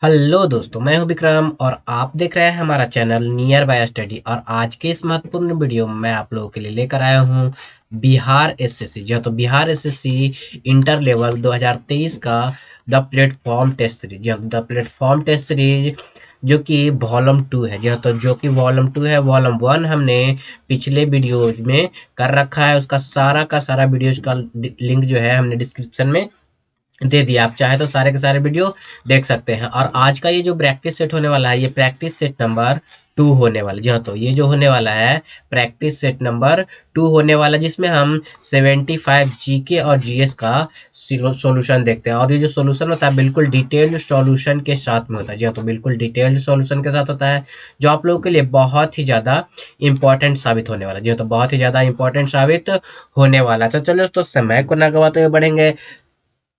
Hello दोस्तों, मैं हूं विक्रम और आप देख रहे हैं हमारा चैनल नियर बाय स्टडी। और आज के इस महत्वपूर्ण वीडियो में मैं आप लोगों के लिए लेकर आया हूं बिहार एसएससी। जो तो बिहार एसएससी इंटर लेवल 2023 का the platform test series, the platform test series जो कि वॉल्यूम 2 है। जो कि वॉल्यूम 2 है। वॉल्यूम 1 हमने पिछले वीडियोज में कर रखा है, उसका सारा का सारा वीडियोज का लिंक जो है हमने डिस्क्रिप्शन में दे दिया। आप चाहे तो सारे के सारे वीडियो देख सकते हैं। और आज का ये जो प्रैक्टिस सेट होने वाला है, ये प्रैक्टिस सेट नंबर 2 होने वाला। जी हाँ, तो ये जो होने वाला है प्रैक्टिस सेट नंबर 2 होने वाला, जिसमें हम 75 जीके और जीएस का सॉल्यूशन देखते हैं। और ये जो सॉल्यूशन होता है बिल्कुल डिटेल्ड सॉल्यूशन के साथ में होता है। जी हाँ, तो बिल्कुल डिटेल्ड सॉल्यूशन के साथ होता है, जो आप लोगों के लिए बहुत ही ज़्यादा इंपॉर्टेंट साबित होने वाला है। जी हाँ, तो बहुत ही ज़्यादा इंपॉर्टेंट साबित होने वाला है। तो चलो दोस्तों, समय को ना गवाते हुए बढ़ेंगे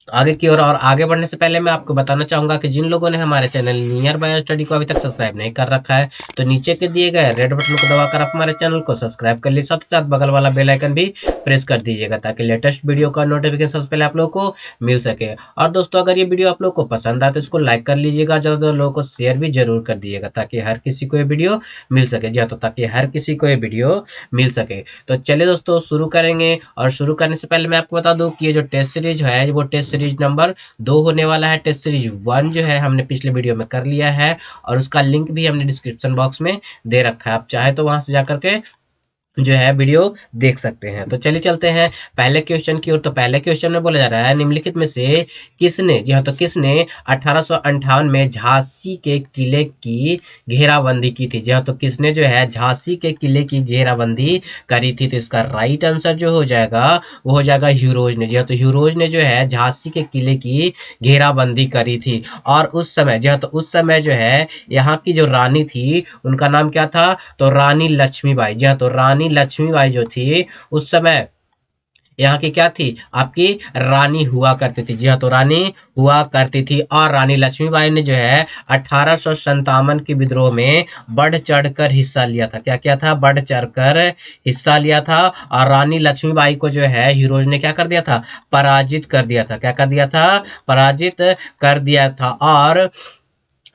आगे की ओर। और आगे बढ़ने से पहले मैं आपको बताना चाहूंगा कि जिन लोगों ने हमारे चैनल नियर बाय स्टडी को अभी तक सब्सक्राइब नहीं कर रखा है, तो नीचे के दिए गए रेड बटन को दबाकर आप हमारे चैनल को सब्सक्राइब कर लीजिए। साथ ही साथ बगल वाला बेल आइकन भी प्रेस कर दीजिएगा, ताकि लेटेस्ट वीडियो का नोटिफिकेशन सबसे पहले आप लोगों को मिल सके। और दोस्तों, अगर ये वीडियो आप लोग को पसंद आए तो इसको लाइक कर लीजिएगा, ज़्यादा लोगों को शेयर भी जरूर कर दीजिएगा, ताकि हर किसी को ये वीडियो मिल सके। जी हाँ, तो ताकि हर किसी को ये वीडियो मिल सके। तो चलिए दोस्तों, शुरू करेंगे। और शुरू करने से पहले मैं आपको बता दूं कि ये जो टेस्ट सीरीज है, वो टेस्ट सीरीज नंबर 2 होने वाला है। टेस्ट सीरीज 1 जो है हमने पिछले वीडियो में कर लिया है, और उसका लिंक भी हमने डिस्क्रिप्शन बॉक्स में दे रखा है। आप चाहे तो वहां से जाकर के जो है वीडियो देख सकते हैं। तो चलिए चलते हैं पहले क्वेश्चन की ओर। तो पहले क्वेश्चन में बोला जा रहा है, निम्नलिखित में से किसने, जी हाँ, तो किसने 1858 में झांसी के किले की घेराबंदी की थी। जी हाँ, तो किसने जो है झांसी के किले की घेराबंदी करी थी। तो इसका राइट आंसर जो हो जाएगा वो हो जाएगा ह्यूरोज ने। जी हाँ, तो ह्यूरोज ने जो है झांसी के किले की घेराबंदी करी थी। और उस समय, जी हाँ, तो उस समय जो है यहाँ की जो रानी थी उनका नाम क्या था, तो रानी लक्ष्मीबाई। जी हाँ, तो रानी लक्ष्मीबाई जो थी उस समय यहाँ की क्या थी, आपकी रानी हुआ करती थी। जी हाँ, तो रानी हुआ करती थी। और रानी लक्ष्मीबाई ने जो है 1857 के विद्रोह में बढ़ चढ़कर हिस्सा लिया था। क्या किया था, बढ़ चढ़कर हिस्सा लिया था। और रानी लक्ष्मीबाई को जो है हीरोज ने क्या कर दिया था, पराजित कर दिया था। क्या कर दिया था, पराजित कर दिया था। और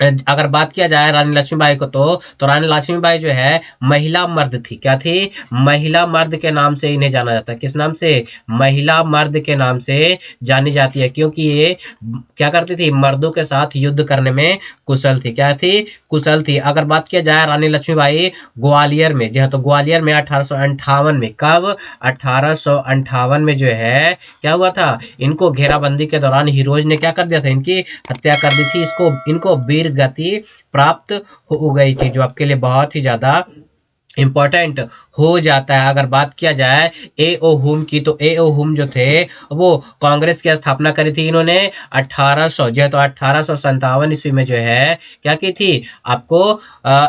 अगर बात किया जाए रानी लक्ष्मीबाई को, तो रानी लक्ष्मीबाई जो है महिला मर्द थी। क्या थी, महिला मर्द के नाम से इन्हें जाना जाता है। किस नाम से, महिला मर्द के नाम से जानी जाती है, क्योंकि ये क्या करती थी, मर्दों के साथ युद्ध करने में कुशल थी। क्या थी, कुशल थी। अगर बात किया जाए रानी लक्ष्मीबाई ग्वालियर में, जी हाँ, तो ग्वालियर में 1858 में, कब, 1858 में जो है क्या हुआ था, इनको घेराबंदी के दौरान हीरोज ने क्या कर दिया था, इनकी हत्या कर दी थी। इनको वीर गति प्राप्त हो गई थी, जो आपके लिए बहुत ही ज्यादा इम्पोर्टेंट हो जाता है। अगर बात किया जाए ए ओ हुम की, तो ए ओ हुम जो थे वो कांग्रेस की स्थापना करी थी इन्होंने 1800, जो है तो 1857 ईस्वी में जो है क्या की थी, आपको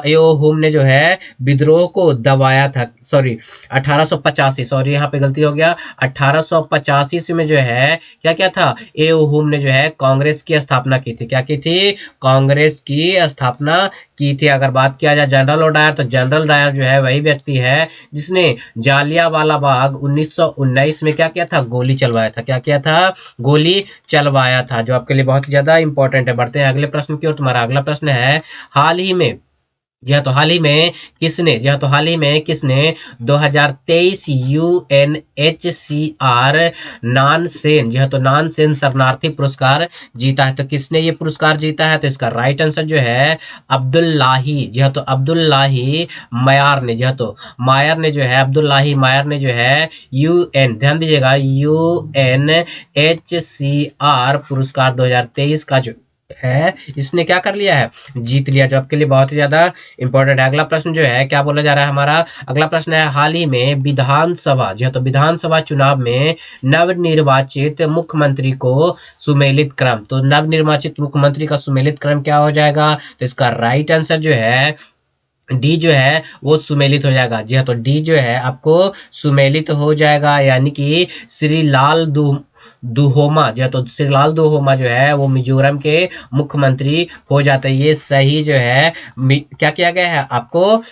ए ओ हुम ने जो है विद्रोह को दबाया था। सॉरी, 1885, सॉरी यहाँ पे गलती हो गया, 1885 ईस्वी में जो है क्या क्या था, ए ओ हुम ने जो है कांग्रेस की स्थापना की थी। क्या की थी, कांग्रेस की स्थापना की थी। अगर बात किया जाए जनरल डायर, तो जनरल डायर जो है वही व्यक्ति है जिसने जालियांवाला बाग 1919 में क्या किया था, गोली चलवाया था। क्या किया था, गोली चलवाया था, जो आपके लिए बहुत ही ज्यादा इंपॉर्टेंट है। बढ़ते हैं अगले प्रश्न की ओर। तुम्हारा अगला प्रश्न है, हाल ही में, जी हाँ, तो हाल ही में किसने, जी हाँ, तो हाल ही में किसने 2023 यूएनएचसीआर नानसेन, जी हाँ, तो नानसेन शरणार्थी पुरस्कार जीता है। तो किसने ये पुरस्कार जीता है, तो इसका राइट आंसर जो है अब्दुल्लाही, जी हाँ, तो अब्दुल्लाही मायार ने। जी हाँ, तो मायर ने जो है, अब्दुल्लाही मायर ने जो है यूएन, ध्यान दीजिएगा, यूएनएचसीआर पुरस्कार 2023 का जो है इसने क्या कर लिया है, जीत लिया, जो आपके लिए बहुत ही ज्यादा इंपॉर्टेंट है। अगला प्रश्न जो है क्या बोला जा रहा है, हमारा अगला प्रश्न है, हाल ही में विधानसभा, जी हाँ, तो विधानसभा चुनाव में नवनिर्वाचित मुख्यमंत्री को सुमेलित क्रम, तो नवनिर्वाचित मुख्यमंत्री का सुमेलित क्रम क्या हो जाएगा, तो इसका राइट आंसर जो है डी जो है वो सुमेलित हो जाएगा। जी हाँ, तो डी जो है आपको सुमेलित हो जाएगा, यानी कि श्री लाल दुहोमा जो है तो शिवलाल दुहोमा जो है वो मिजोरम के मुख्यमंत्री हो जाते हैं। ये सही जो है क्या किया गया है, आपको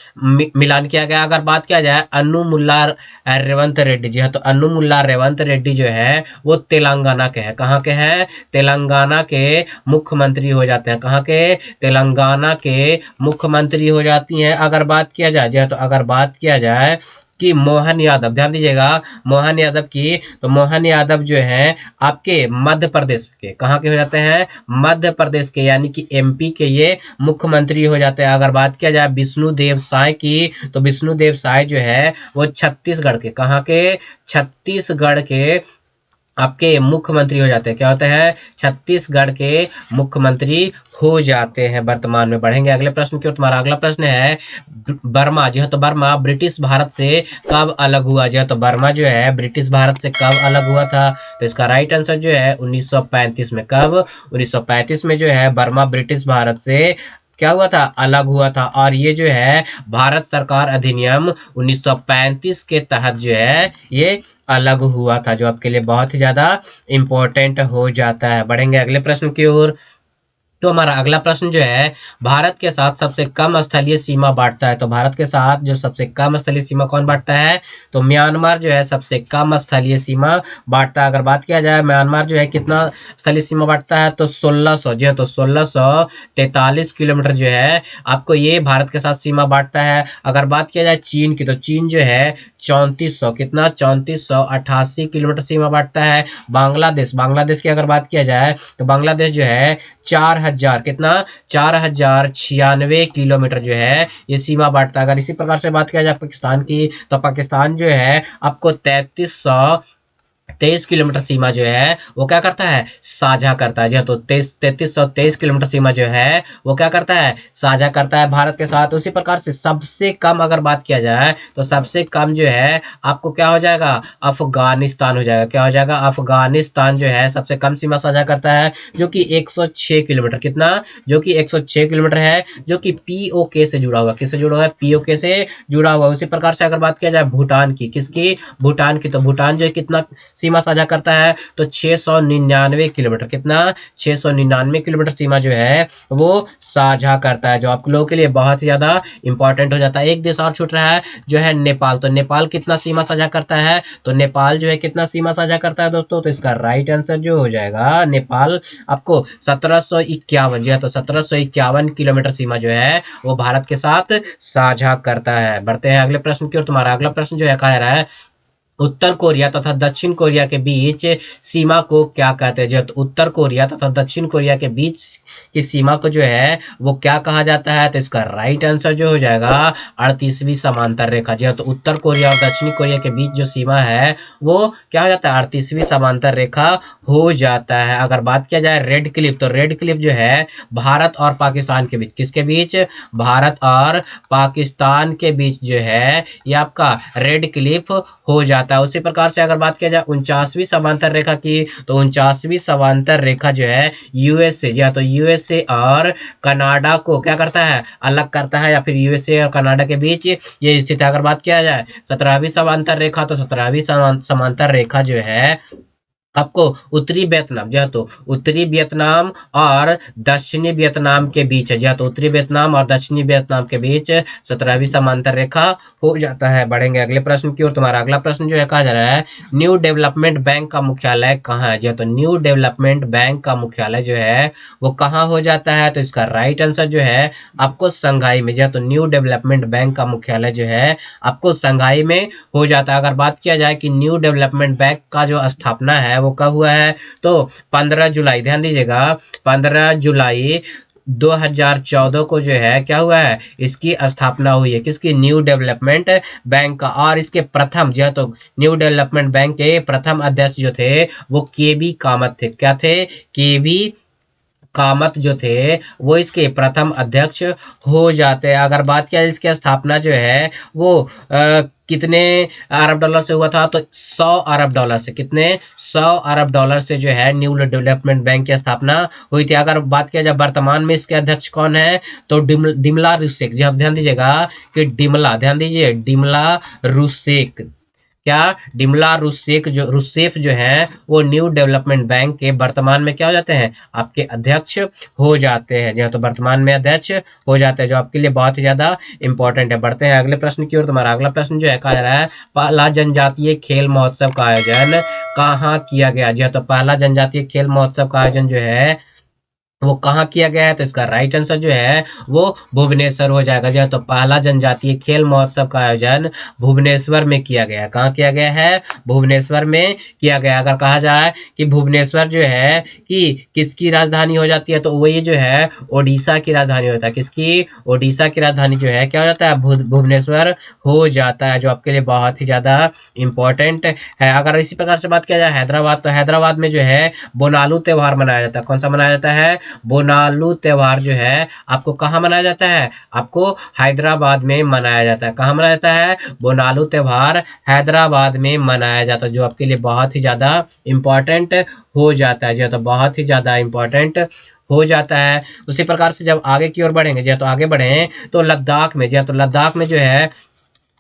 मिलान किया गया। अगर बात किया जाए अन्नू मुल्ला रेवंत रेड्डी जी है तो अन्नू मुल्ला रेवंत रेड्डी जो है वो तेलंगाना के हैं। कहाँ के हैं? तेलंगाना के मुख्यमंत्री हो जाते हैं। कहाँ के? तेलंगाना के मुख्यमंत्री हो जाती हैं। अगर बात किया जाए जो है तो अगर बात किया जाए कि मोहन यादव, ध्यान दीजिएगा मोहन यादव की, तो मोहन यादव जो है आपके मध्य प्रदेश के, कहाँ के हो जाते हैं? मध्य प्रदेश के, यानी कि एमपी के ये मुख्यमंत्री हो जाते हैं। अगर बात किया जाए विष्णुदेव साय की, तो विष्णुदेव साय जो है वो छत्तीसगढ़ के, कहाँ के? छत्तीसगढ़ के आपके मुख्यमंत्री हो जाते हैं। क्या होते हैं? छत्तीसगढ़ के मुख्यमंत्री हो जाते हैं वर्तमान में। बढ़ेंगे अगले प्रश्न की ओर। तुम्हारा अगला प्रश्न है बर्मा जो है तो बर्मा ब्रिटिश भारत से कब अलग हुआ? जो है तो बर्मा जो है ब्रिटिश भारत से कब अलग हुआ था? तो इसका राइट आंसर जो है 1935 में। कब? 1935 में जो है बर्मा ब्रिटिश भारत से क्या हुआ था? अलग हुआ था। और ये जो है भारत सरकार अधिनियम 1935 के तहत जो है ये अलग हुआ था, जो आपके लिए बहुत ही ज्यादा इंपॉर्टेंट हो जाता है। बढ़ेंगे अगले प्रश्न की ओर। तो हमारा अगला प्रश्न जो है भारत के साथ सबसे कम स्थलीय सीमा बांटता है। तो भारत के साथ जो सबसे कम स्थलीय सीमा कौन बांटता है? तो म्यांमार जो है सबसे कम स्थलीय सीमा बांटता है। अगर बात किया जाए म्यांमार जो है कितना स्थलीय सीमा बांटता है, तो 1600 जो है तो 1643 किलोमीटर जो है आपको ये भारत के साथ सीमा बांटता है। अगर बात किया जाए चीन की, तो चीन जो है 3400, कितना? 3488 किलोमीटर सीमा बांटता है। बांग्लादेश की अगर बात किया जाए तो बांग्लादेश जो है 4000, कितना? 4096 किलोमीटर जो है ये सीमा बांटता है। अगर इसी प्रकार से बात किया जाए पाकिस्तान की, तो पाकिस्तान जो है आपको 3323 किलोमीटर सीमा जो है वो क्या करता है? साझा करता है। जी हाँ, तो 3323 किलोमीटर सीमा जो है वो क्या करता है? साझा करता है भारत के साथ। उसी प्रकार से सबसे कम अगर बात किया जाए तो सबसे कम जो है आपको क्या हो जाएगा? अफगानिस्तान हो जाएगा। क्या हो जाएगा? अफगानिस्तान जो है सबसे कम सीमा साझा करता है, जो कि 106 किलोमीटर, कितना? जो कि 106 किलोमीटर है, जो कि पीओके से जुड़ा हुआ। किससे जुड़ा हुआ है? पीओके से जुड़ा हुआ। उसी प्रकार से अगर बात किया जाए भूटान की, किसकी? भूटान की, तो भूटान जो है कितना सीमा साझा करता है? तो 699 किलोमीटर, कितना? 699 किलोमीटर सीमा जो है वो साझा करता है, जो आप लोगों के लिए बहुत ही ज्यादा इंपॉर्टेंट हो जाता है। एक देश और छूट रहा है जो है नेपाल। तो नेपाल कितना सीमा साझा करता है? तो नेपाल जो है कितना सीमा साझा करता है दोस्तों? तो इसका राइट आंसर जो हो जाएगा नेपाल आपको 1751 जो है तो 1751 किलोमीटर सीमा जो है वो भारत के साथ साझा करता है। बढ़ते हैं अगले प्रश्न की ओर। तुम्हारा अगला प्रश्न जो है कह रहा है उत्तर कोरिया तथा दक्षिण कोरिया के बीच सीमा को क्या कहते हैं? जो तो उत्तर कोरिया तथा दक्षिण कोरिया के बीच की सीमा को जो है वो क्या कहा जाता है? तो इसका राइट आंसर जो हो जाएगा 38वीं समांतर रेखा। जी हाँ, तो उत्तर कोरिया और दक्षिण कोरिया के बीच जो सीमा है वो क्या हो जाता है? 38वीं समांतर रेखा हो जाता है। अगर बात किया जाए रेड क्लिफ, तो रेड क्लिफ जो है भारत और पाकिस्तान के बीच, किसके बीच? भारत और पाकिस्तान के बीच जो है ये आपका रेड क्लिफ हो जाता है। उसी प्रकार से अगर बात किया जाए 49वीं समांतर रेखा की, तो 49वीं समांतर रेखा जो है यूएसए, जी हाँ, तो यूएसए और कनाडा को क्या करता है? अलग करता है, या फिर यूएसए और कनाडा के बीच ये स्थित है। अगर बात किया जाए 17वीं समांतर रेखा, तो 17वीं समांतर रेखा जो है आपको उत्तरी वियतनाम, जो है तो उत्तरी वियतनाम और दक्षिणी वियतनाम के बीच है। जी हाँ, तो उत्तरी वियतनाम और दक्षिणी वियतनाम के बीच 17वीं समांतर रेखा हो जाता है। बढ़ेंगे अगले प्रश्न की ओर। तुम्हारा अगला प्रश्न जो है कहा जा रहा है न्यू डेवलपमेंट बैंक का मुख्यालय कहाँ है? जी हाँ, तो न्यू डेवलपमेंट बैंक का मुख्यालय जो है वो कहाँ हो जाता है? तो इसका राइट आंसर जो है आपको संघाई में। जी हाँ, तो न्यू डेवलपमेंट बैंक का मुख्यालय जो है आपको संघाई में हो जाता है। अगर बात किया जाए कि न्यू डेवलपमेंट बैंक का जो स्थापना है वो कब हुआ है? तो 15 जुलाई, ध्यान दीजिएगा 15 जुलाई 2014 को जो है क्या हुआ है? इसकी स्थापना हुई है। किसकी? न्यू डेवलपमेंट बैंक का। और इसके प्रथम जो है तो न्यू डेवलपमेंट बैंक के प्रथम अध्यक्ष जो थे वो केबी कामत थे। क्या थे? केबी कामत जो थे वो इसके प्रथम अध्यक्ष हो जाते हैं। अगर बात किया इसकी स्थापना जो है वो कितने अरब डॉलर से हुआ था? तो 100 अरब डॉलर से। कितने? 100 अरब डॉलर से जो है न्यू डेवलपमेंट बैंक की स्थापना हुई थी। अगर बात किया जाए वर्तमान में इसके अध्यक्ष कौन है, तो डिमला रूसेक। जी आप ध्यान दीजिएगा कि डिमला, ध्यान दीजिए डिमला रूसेक क्या डिमला रूसेफ जो है वो न्यू डेवलपमेंट बैंक के वर्तमान में क्या हो जाते हैं, आपके अध्यक्ष हो जाते हैं। जी हाँ, तो वर्तमान में अध्यक्ष हो जाते हैं, जो आपके लिए बहुत ही ज्यादा इंपॉर्टेंट है। बढ़ते हैं अगले प्रश्न की ओर। तुम्हारा अगला प्रश्न जो है कहा जा रहा है, पहला जनजातीय खेल महोत्सव का आयोजन कहाँ किया गया। जी हाँ, तो पहला जनजातीय खेल महोत्सव का आयोजन जो है वो कहाँ किया गया है, तो इसका राइट आंसर जो है वो भुवनेश्वर हो जाएगा। जो है तो पहला जनजातीय खेल महोत्सव का आयोजन भुवनेश्वर में किया गया है। कहाँ किया गया है, भुवनेश्वर में किया गया। अगर कहा जाए कि भुवनेश्वर जो है कि किसकी राजधानी हो जाती है, तो वही जो है ओडिशा की राजधानी होता है। किसकी, ओडिशा की राजधानी जो है क्या हो जाता है, भुवनेश्वर हो जाता है, जो आपके लिए बहुत ही ज्यादा इंपॉर्टेंट है। अगर इसी प्रकार से बात किया जाए हैदराबाद, तो हैदराबाद में जो है बोनालू त्योहार मनाया जाता है। कौन सा मनाया जाता है, बोनालू त्योहार जो है आपको कहाँ मनाया जाता है, आपको हैदराबाद में मनाया जाता है। कहाँ मनाया जाता है, बोनालू त्योहार हैदराबाद में मनाया जाता है, जो आपके लिए बहुत ही ज्यादा इंपॉर्टेंट हो जाता है। जो तो बहुत ही ज्यादा इंपॉर्टेंट हो जाता है। उसी प्रकार से जब आगे की ओर बढ़ेंगे, जो तो आगे बढ़े तो लद्दाख में, जो तो लद्दाख में जो है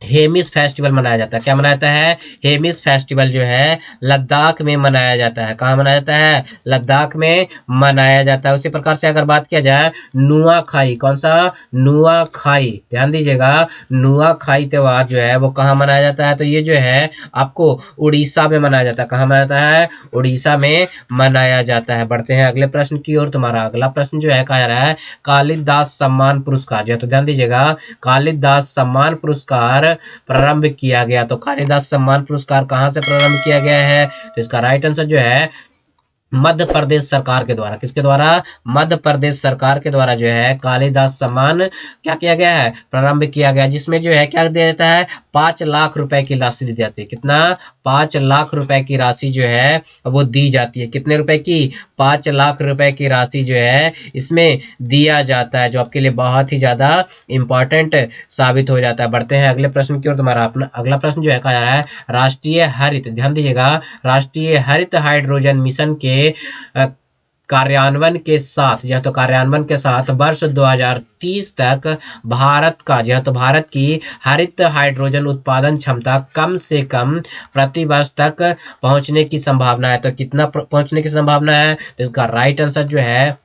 हेमिस फेस्टिवल मनाया जाता है। क्या मनाया जाता है, हेमिस फेस्टिवल जो है लद्दाख में मनाया जाता है। कहाँ मनाया जाता है, लद्दाख में मनाया जाता है। उसी प्रकार से अगर बात किया जाए नुआखाई, कौन सा, नुआखाई, ध्यान दीजिएगा, नुआखाई त्योहार जो है वो कहाँ मनाया जाता है, तो ये जो है आपको उड़ीसा में मनाया जाता है। कहाँ मनाया जाता है, उड़ीसा में मनाया जाता है। बढ़ते हैं अगले प्रश्न की ओर। तुम्हारा अगला प्रश्न जो है कहा जा रहा है, कालिदास सम्मान पुरस्कार, जो है तो ध्यान दीजिएगा, कालिदास सम्मान पुरस्कार प्रारंभ किया गया। तो कालिदास सम्मान पुरस्कार कहाँ से प्रारंभ किया गया है, तो इसका राइट आंसर जो है मध्य प्रदेश सरकार के द्वारा। किसके द्वारा, मध्य प्रदेश सरकार के द्वारा जो है कालिदास सम्मान क्या किया गया है, प्रारंभ किया गया, जिसमें जो है क्या दिया जाता है, 5 लाख रुपए की राशि दी जाती है। कितना, 5 लाख रुपए की राशि जो है वो दी जाती है। कितने रुपए की, 5 लाख रुपए की राशि जो है इसमें दिया जाता है, जो आपके लिए बहुत ही ज्यादा इंपॉर्टेंट साबित हो जाता है। बढ़ते हैं अगले प्रश्न की ओर। तुम्हारा अपना अगला प्रश्न जो है कहा जा रहा है, राष्ट्रीय हरित, ध्यान दीजिएगा, राष्ट्रीय हरित हाइड्रोजन मिशन के कार्यान्वयन के साथ, यह तो कार्यान्वयन के साथ वर्ष 2030 तक भारत का, यह तो भारत की हरित हाइड्रोजन उत्पादन क्षमता कम से कम प्रति वर्ष तक पहुंचने की संभावना है। तो कितना पहुंचने की संभावना है, तो इसका राइट आंसर जो है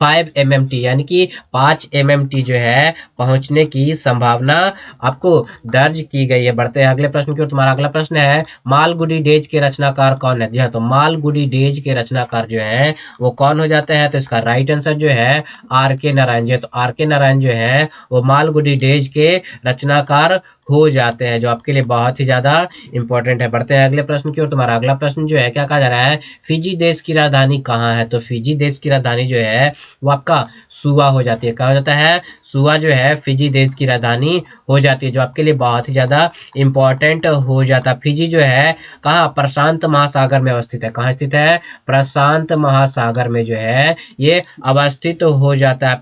5 MMT, यानी कि 5 MMT जो है पहुंचने की संभावना आपको दर्ज की गई है। बढ़ते हैं अगले प्रश्न की ओर। तुम्हारा अगला प्रश्न है, मालगुडी डेज के रचनाकार कौन है। जी हाँ, तो मालगुडी डेज के रचनाकार जो है वो कौन हो जाते हैं, तो इसका राइट आंसर जो है RK नारायण। जी तो RK नारायण जो है वो मालगुडी डेज के रचनाकार हो जाते हैं, जो आपके लिए बहुत ही ज्यादा इंपॉर्टेंट है। बढ़ते हैं अगले प्रश्न की ओर। तुम्हारा अगला प्रश्न जो है क्या कहा जा रहा है, फिजी देश की राजधानी कहाँ है। तो फिजी देश की राजधानी जो है वो आपका सुआ हो जाती है। क्या हो जाता है, सुआ जो है फिजी देश की राजधानी हो जाती है, जो आपके लिए बहुत ही ज्यादा इंपॉर्टेंट हो जाता है। फिजी जो है कहाँ, प्रशांत महासागर में अवस्थित है। कहाँ स्थित है, प्रशांत महासागर में जो है ये अवस्थित हो जाता है।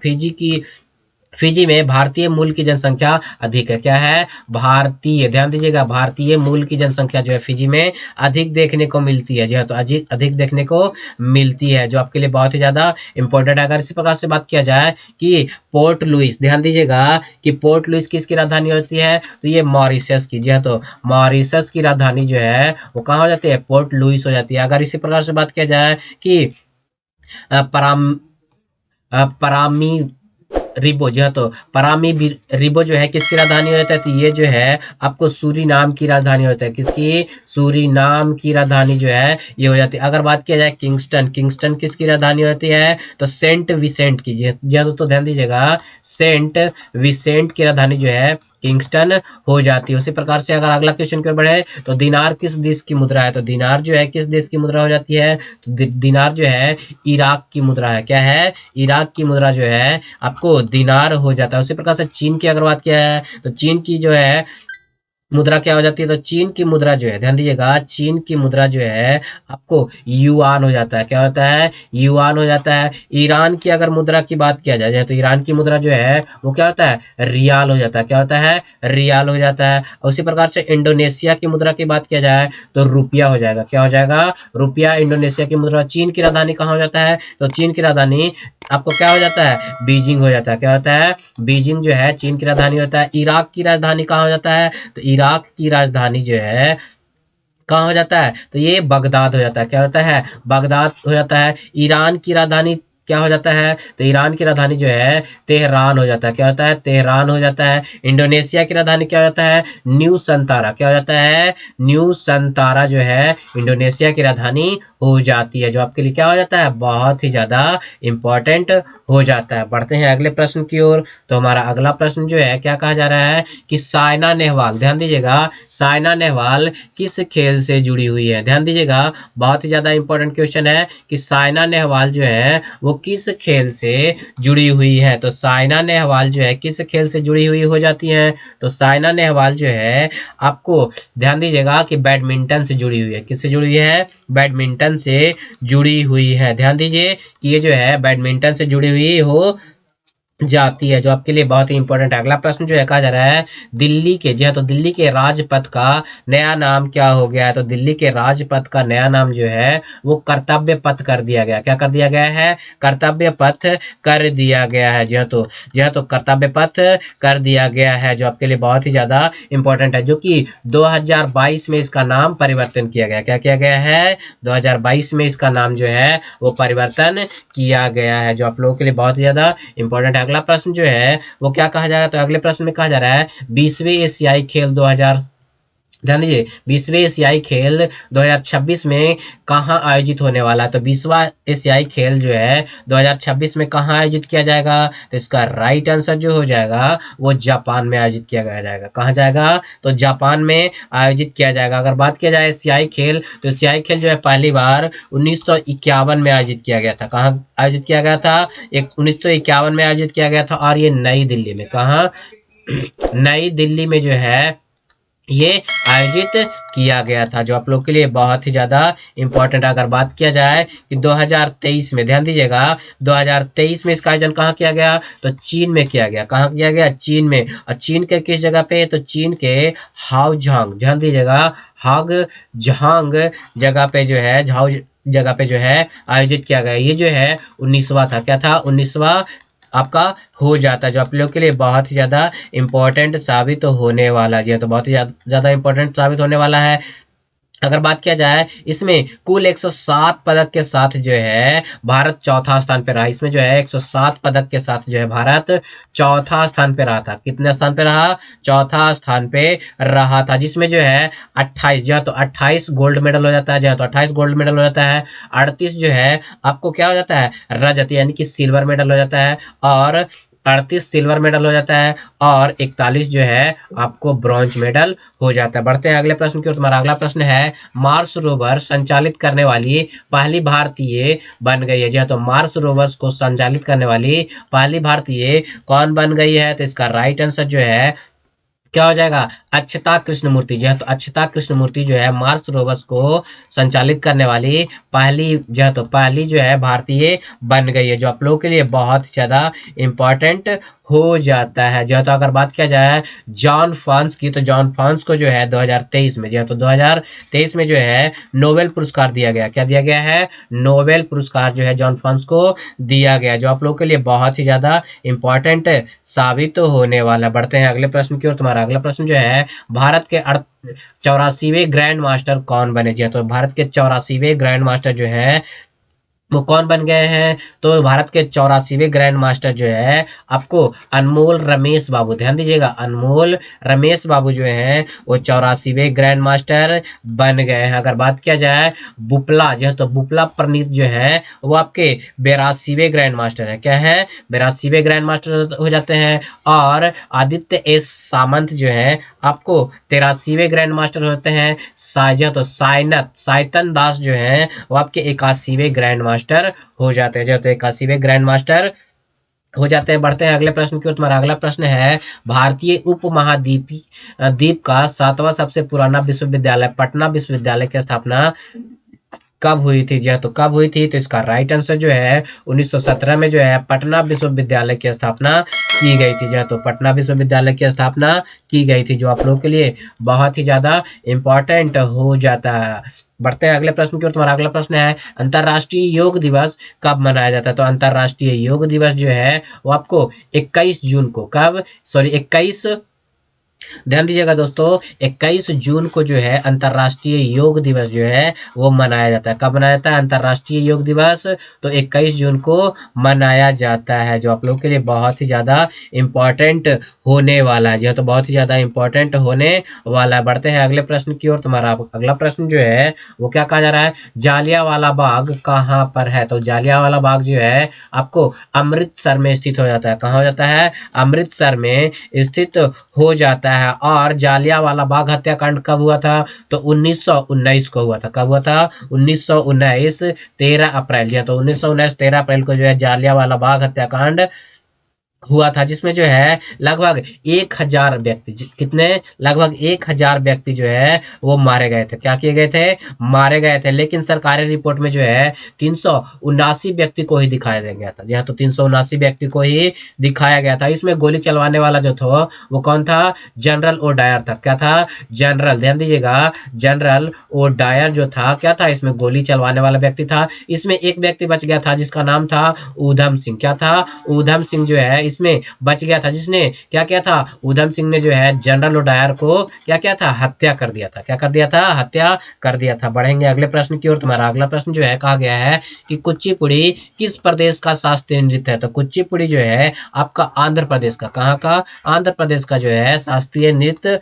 फिजी में भारतीय मूल की जनसंख्या अधिक है। क्या है, भारतीय, ध्यान दीजिएगा, भारतीय मूल की जनसंख्या जो है फिजी में अधिक देखने को मिलती है। जी हाँ, तो अधिक अधिक देखने को मिलती है, जो आपके लिए बहुत ही ज्यादा इंपॉर्टेंट है। अगर इसी प्रकार से बात किया जाए कि पोर्ट लुइस, ध्यान दीजिएगा कि पोर्ट लुइस किसकी राजधानी होती है, तो ये मॉरिशस की। जी हाँ, तो मॉरिशस की राजधानी जो है वो कहाँ हो जाती है, पोर्ट लुइस हो जाती है। अगर इसी प्रकार से बात किया जाए कि पराम परामी रिबो, जो है तो परामी रिबो जो है किसकी राजधानी होता है, तो ये जो है आपको सूरीनाम की राजधानी होता है। किसकी, सूरीनाम की राजधानी जो है ये हो जाती है। अगर बात किया जाए किंगस्टन, किंगस्टन किसकी राजधानी होती है, तो सेंट विसेंट की। जी तो ध्यान दीजिएगा, सेंट विसेंट की राजधानी जो है किंगस्टन हो जाती है। उसी प्रकार से अगर अगला क्वेश्चन की ओर बढ़े, तो दिनार किस देश की मुद्रा है, तो दिनार जो है किस देश की मुद्रा हो जाती है, तो दिनार जो है इराक की मुद्रा है। क्या है, इराक की मुद्रा जो है आपको दिनार हो जाता है। उसी प्रकार से चीन की अगर बात किया है, तो चीन की जो है मुद्रा क्या हो जाती है, तो चीन की मुद्रा जो है, ध्यान दीजिएगा, चीन की मुद्रा जो है आपको युआन हो जाता है। क्या होता है, युआन हो जाता है। ईरान की अगर मुद्रा की बात किया जाए, तो ईरान की मुद्रा जो है वो क्या होता है, रियाल हो जाता है। क्या होता है, रियाल हो जाता है। उसी प्रकार से इंडोनेशिया की मुद्रा की बात किया जाए तो रुपया हो जाएगा। क्या हो जाएगा, रुपया, इंडोनेशिया की मुद्रा। चीन की राजधानी कहाँ हो जाता है, तो चीन की राजधानी आपको क्या हो जाता है, बीजिंग हो जाता है। क्या होता है, बीजिंग जो है चीन की राजधानी होता है। इराक की राजधानी कहाँ हो जाता है, तो इराक की राजधानी जो है कहाँ हो जाता है, तो ये बगदाद हो जाता है। क्या होता है, बगदाद हो जाता है। ईरान की राजधानी क्या हो जाता है, तो ईरान की राजधानी जो है तेहरान हो जाता है। क्या होता है, तेहरान हो जाता है। इंडोनेशिया की राजधानी क्या हो जाता है, न्यू संतारा। क्या हो जाता है, न्यू संतारा जो है इंडोनेशिया की राजधानी हो जाती है, जो आपके लिए क्या हो जाता है, बहुत ही ज्यादा इंपॉर्टेंट हो जाता है। बढ़ते हैं अगले प्रश्न की ओर। तो हमारा अगला प्रश्न जो है क्या कहा जा रहा है कि साइना नेहवाल, ध्यान दीजिएगा, साइना नेहवाल किस खेल से जुड़ी हुई है। ध्यान दीजिएगा, बहुत ही ज्यादा इंपॉर्टेंट क्वेश्चन है कि साइना नेहवाल जो है वो किस खेल से जुड़ी हुई है। तो साइना नेहवाल जो है किस खेल से जुड़ी हुई हो जाती है, तो साइना नेहवाल जो है आपको ध्यान दीजिएगा कि बैडमिंटन से जुड़ी हुई है। किससे जुड़ी हुई है, बैडमिंटन से जुड़ी हुई है। ध्यान दीजिए कि ये जो है बैडमिंटन से जुड़ी हुई हो जाती है, जो आपके लिए बहुत ही इंपॉर्टेंट है। अगला प्रश्न जो है कहा जा रहा है दिल्ली के, जो है तो दिल्ली के राजपथ का नया नाम क्या हो गया है। तो दिल्ली के राजपथ का नया नाम जो है वो कर्तव्य पथ कर दिया गया। क्या कर दिया गया है, कर्तव्य पथ कर दिया गया है। जो है तो कर्तव्य पथ कर दिया गया है, जो आपके लिए बहुत ही ज्यादा इंपॉर्टेंट है, जो कि 2022 में इसका नाम परिवर्तन किया गया। क्या किया गया है, 2022 में इसका नाम जो है वो परिवर्तन किया गया है, जो आप लोगों के लिए बहुत ही ज्यादा इंपॉर्टेंट है। अगला प्रश्न जो है वो क्या कहा जा रहा है, तो अगले प्रश्न में कहा जा रहा है 20वें एशियाई खेल 2000, ध्यान दीजिए, 20वें एशियाई खेल 2026 में कहाँ आयोजित होने वाला है। तो 20वां एशियाई खेल जो है 2026 में कहाँ आयोजित किया जाएगा, तो इसका राइट आंसर जो हो जाएगा वो जापान में आयोजित किया जाएगा। कहाँ जाएगा, तो जापान में आयोजित किया जाएगा। अगर बात किया जाए एशियाई खेल, तो एशियाई खेल जो है पहली बार 1951 में आयोजित किया गया था। कहाँ आयोजित किया गया था, एक 1951 में आयोजित किया गया था, और ये नई दिल्ली में, कहाँ नई दिल्ली में जो है ये आयोजित किया गया था, जो आप लोग के लिए बहुत ही ज़्यादा इंपॉर्टेंट। अगर बात किया जाए कि 2023 में, ध्यान दीजिएगा, 2023 में इसका आयोजन कहाँ किया गया, तो चीन में किया गया। कहाँ किया गया, चीन में। और चीन के किस जगह पे, तो चीन के हाओजांग, ध्यान दीजिएगा, हाओजांग जगह पे जो है, झाओ जगह पे जो है आयोजित किया गया। ये जो है 19वां था। क्या था, 19वां आपका हो जाता है, जो आप लोग के लिए बहुत ही ज़्यादा इंपॉर्टेंट साबित होने वाला है। जी हाँ, तो बहुत ही ज़्यादा इंपॉर्टेंट साबित होने वाला है। अगर बात किया जाए इसमें कुल 107 पदक के साथ जो है भारत चौथा स्थान पे रहा। इसमें जो है 107 पदक के साथ जो है भारत चौथा स्थान पे रहा था। कितने स्थान पे रहा, चौथा स्थान पे रहा था, जिसमें जो है 28, जो है तो 28 गोल्ड मेडल हो जाता है। जो है तो 28 गोल्ड मेडल हो जाता है। 38 जो है आपको क्या हो जाता है, रजत यानी कि सिल्वर मेडल हो जाता है, और 38 सिल्वर मेडल हो जाता है, और 41 जो है आपको ब्रॉन्ज मेडल हो जाता है। बढ़ते हैं अगले प्रश्न की ओर। तुम्हारा अगला प्रश्न है मार्स रोवर संचालित करने वाली पहली भारतीय बन गई है। जी हाँ, तो मार्स रोवर्स को संचालित करने वाली पहली भारतीय कौन बन गई है, तो इसका राइट आंसर जो है क्या हो जाएगा, अक्षता कृष्णमूर्ति। जो है तो अक्षता कृष्णमूर्ति जो है मार्स रोवर्स को संचालित करने वाली पहली, जो है तो पहली जो है भारतीय बन गई है, जो आप लोगों के लिए बहुत ज़्यादा इंपॉर्टेंट हो जाता है। जो है तो अगर बात किया जाए जॉन फॉन्स की, तो जॉन फॉन्स को जो है 2023 में, जो है तो 2023 में जो है नोबेल पुरस्कार दिया गया। क्या दिया गया है, नोबेल पुरस्कार जो है जॉन फॉन्स को दिया गया, जो आप लोगों के लिए बहुत ही ज़्यादा इंपॉर्टेंट साबित होने वाला। बढ़ते हैं अगले प्रश्न की ओर। तुम्हारा अगला प्रश्न जो है भारत के 84वें ग्रैंड मास्टर कौन बने। जी हाँ, तो भारत के 84वें ग्रैंड मास्टर जो है वो कौन बन गए हैं, तो भारत के 84वें ग्रैंड मास्टर जो है आपको अनमोल रमेश बाबू, ध्यान दीजिएगा, अनमोल रमेश बाबू जो है वो 84वें ग्रैंड मास्टर बन गए हैं। अगर बात किया जाए बुपला, जो है तो बुपला प्रनीत जो है वो आपके 82वें ग्रैंड मास्टर है। क्या है, 82वें ग्रैंड मास्टर हो जाते हैं। और आदित्य एस सामंत जो है आपको 83वें ग्रैंड मास्टर होते हैं। साइजा तो साइतन दास जो है वो आपके 81वें ग्रैंड मास्टर हो जाते हैं। जो तो 81वें ग्रैंड मास्टर हो जाते हैं। बढ़ते हैं अगले प्रश्न की ओर। तुम्हारा अगला प्रश्न है भारतीय उपमहाद्वीपी द्वीप का 7वां सबसे पुराना विश्वविद्यालय पटना विश्वविद्यालय की स्थापना कब हुई थी। जी हाँ, तो कब हुई थी, तो इसका राइट आंसर जो है 1917 में जो है पटना विश्वविद्यालय की स्थापना की गई थी। जी हाँ, तो पटना विश्वविद्यालय की स्थापना की गई थी, जो आप लोगों के लिए बहुत ही ज़्यादा इम्पोर्टेंट हो जाता है। बढ़ते हैं अगले प्रश्न की ओर। तुम्हारा अगला प्रश्न है अंतर्राष्ट्रीय योग दिवस कब मनाया जाता है? तो अंतर्राष्ट्रीय योग दिवस जो है वो आपको 21 जून को, कब, सॉरी 21, ध्यान दीजिएगा दोस्तों, 21 जून को जो है अंतर्राष्ट्रीय योग दिवस जो है वो मनाया जाता है। कब मनाया जाता है अंतर्राष्ट्रीय योग दिवस? तो 21 जून को मनाया जाता है, जो आप लोग के लिए बहुत ही ज़्यादा इम्पोर्टेंट होने वाला है, जो तो बहुत ही ज़्यादा इम्पोर्टेंट होने वाला है। बढ़ते हैं अगले प्रश्न की ओर। तुम्हारा अगला प्रश्न जो है वो क्या कहा जा रहा है? जालियांवाला बाग कहाँ पर है? तो जालियांवाला बाग जो है आपको अमृतसर में स्थित हो जाता है। कहाँ हो जाता है? अमृतसर में स्थित हो जाता है। और जालियांवाला बाग हत्याकांड कब हुआ था? तो 1919 को हुआ था। कब हुआ था? 1919, 13 अप्रैल, या तो 1919 13 अप्रैल को जो है जालियांवाला बाग हत्याकांड हुआ था, जिसमें जो है लगभग 1000 व्यक्ति, कितने, लगभग 1000 व्यक्ति जो है वो मारे गए थे। क्या किए गए थे? मारे गए थे। लेकिन सरकारी रिपोर्ट में जो है 379 व्यक्ति को ही दिखाया गया था। जी हाँ, तो 379 व्यक्ति को ही दिखाया गया था। इसमें गोली चलवाने वाला जो था वो कौन था? जनरल ओ डायर था। क्या था? जनरल, ध्यान दीजिएगा, जनरल ओ डायर जो था क्या था? इसमें गोली चलवाने वाला व्यक्ति था। इसमें एक व्यक्ति बच गया था जिसका नाम था ऊधम सिंह। क्या था? ऊधम सिंह जो है इसमें बच गया था, जिसने क्या किया था? ऊधम सिंह ने जो है जनरल ओडायर को क्या किया था? हत्या कर दिया था। क्या कर दिया था? हत्या कर दिया था। बढ़ेंगे अगले प्रश्न की ओर। तुम्हारा अगला प्रश्न जो है कहा गया है कि कुचिपुड़ी किस प्रदेश का शास्त्रीय नृत्य है? तो कुचिपुड़ी जो है आपका आंध्र प्रदेश का, कहाँ का? आंध्र प्रदेश का जो है शास्त्रीय नृत्य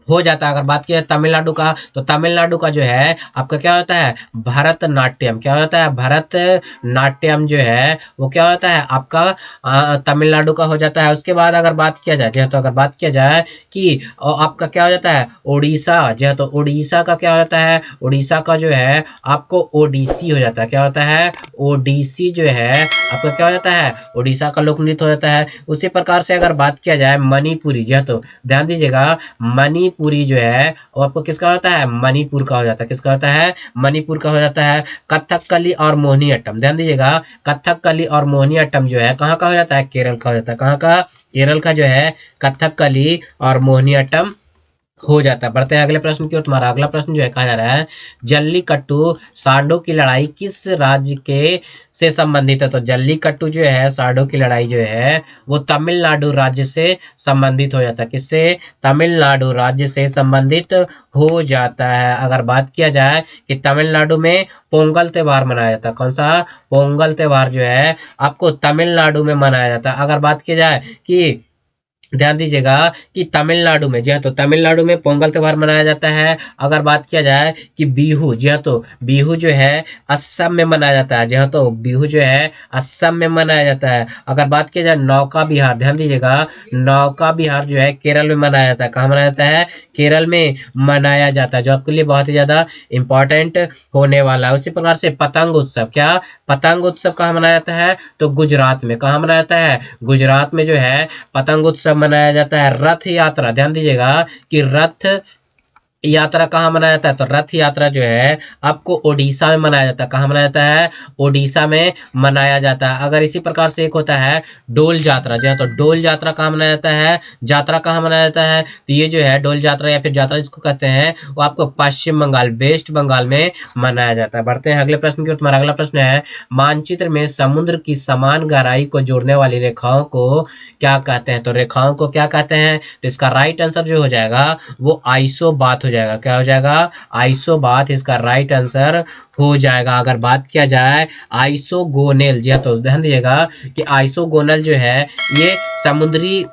हो जाता है। अगर बात किया तमिलनाडु का, तो तमिलनाडु का जो है आपका क्या होता है? भरतनाट्यम। क्या होता है? भरतनाट्यम जो है वो क्या होता है आपका? तमिलनाडु का हो जाता है। उसके बाद अगर बात किया जाए, तो अगर बात किया जाए कि आपका क्या हो जाता है? उड़ीसा, जो है तो उड़ीसा का क्या होता है? उड़ीसा का जो है आपको ओडिसी हो जाता है। क्या होता है? ओडिसी जो है आपका क्या हो जाता है? उड़ीसा का लोक नृत्य हो जाता है। उसी प्रकार से अगर बात किया जाए मणिपुरी, जो है तो ध्यान दीजिएगा, मणिपुरी जो है वो आपको किसका होता है? मणिपुर का हो जाता है। किसका होता है? मणिपुर का हो जाता है। कथकली और मोहिनीअट्टम, ध्यान दीजिएगा, कथकली और मोहिनीअट्टम जो है कहाँ का हो जाता है? केरल का हो जाता है। कहाँ का? केरल का जो है कथकली और मोहिनीअट्टम हो जाता है। बढ़ते हैं अगले प्रश्न की ओर। तुम्हारा अगला प्रश्न जो है कहा जा रहा है जल्लीकट्टू सांडों की लड़ाई किस राज्य के से संबंधित है? तो जल्लीकट्टू जो है सांडों की लड़ाई जो है वो तमिलनाडु राज्य से संबंधित हो जाता है। किससे? तमिलनाडु राज्य से संबंधित हो जाता है। अगर बात किया जाए कि तमिलनाडु में पोंगल त्योहार मनाया जाता है, कौन सा? पोंगल त्योहार जो है आपको तमिलनाडु में मनाया जाता है। अगर बात की जाए कि ध्यान दीजिएगा कि तमिलनाडु में, जी हाँ, तो तमिलनाडु में पोंगल त्योहार मनाया जाता है। अगर बात किया जाए कि बिहू, जी हाँ, तो बिहू जो है असम में मनाया जाता है। जी हाँ, तो बिहू जो है असम में मनाया जाता है। अगर बात किया जाए नौका बिहार, ध्यान दीजिएगा, नौका बिहार जो है केरल में मनाया जाता है। कहाँ मनाया जाता है? केरल में मनाया जाता है, जो आपके लिए बहुत ही ज़्यादा इंपॉर्टेंट होने वाला है। उसी प्रकार से पतंग उत्सव, क्या पतंग उत्सव कहाँ मनाया जाता है? तो गुजरात में। कहाँ मनाया जाता है? गुजरात में जो है पतंग उत्सव मनाया जाता है। रथ यात्रा, ध्यान दीजिएगा कि रथ यात्रा कहाँ मनाया जाता है? तो रथ यात्रा जो है आपको ओडिशा में मनाया जाता है। कहाँ मनाया जाता है? ओडिशा में मनाया जाता है। अगर इसी प्रकार से एक होता है डोल यात्रा, जो है तो डोल यात्रा कहाँ मनाया जाता है? यात्रा कहाँ मनाया जाता है? तो ये जो है डोल यात्रा या फिर यात्रा जिसको कहते हैं वो आपको पश्चिम बंगाल, वेस्ट बंगाल में मनाया जाता है। बढ़ते हैं अगले प्रश्न की ओर। तुम्हारा अगला प्रश्न है मानचित्र में समुद्र की समान गहराई को जोड़ने वाली रेखाओं को क्या कहते हैं? तो रेखाओं को क्या कहते हैं? तो इसका राइट आंसर जो हो जाएगा वो आइसोबाथ हो जाएगा। क्या हो जाएगा? आइसोबाथ इसका राइट आंसर हो जाएगा। अगर बात किया जाए आइसोगोनल, जी हाँ, तो ध्यान दीजिएगा कि आइसोगोनल जो है ये समुद्री,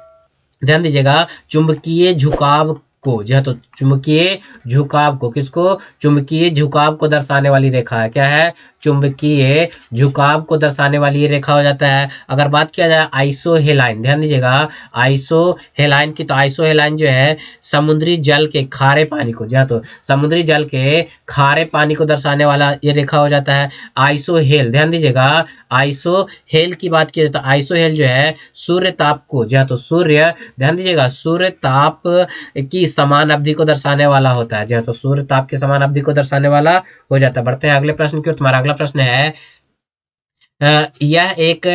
ध्यान दीजिएगा, चुंबकीय झुकाव को, जो है तो चुंबकीय झुकाव को, किसको? चुंबकीय झुकाव को दर्शाने वाली रेखा है। क्या है? चुंबकीय झुकाव को दर्शाने वाली ये रेखा हो जाता है। अगर बात किया जाए आइसोहेलाइन, ध्यान दीजिएगा, आइसोहेलाइन की, तो आइसोहेलाइन जो है समुद्री जल के खारे पानी को, जी हाँ, तो समुद्री जल के खारे पानी को दर्शाने वाला ये रेखा हो जाता है। आइसोहेल, ध्यान दीजिएगा, आइसोहेल की बात की जाए तो आइसोहेल जो है सूर्य ताप को, जी हाँ, तो सूर्य, ध्यान दीजिएगा, सूर्य ताप की समान अवधि को दर्शाने वाला होता है। जी हाँ, तो सूर्य ताप की समान अवधि को दर्शाने वाला हो जाता है। बढ़ते हैं अगले प्रश्न की ओर। तुम्हारा अगला प्रश्न है यह एक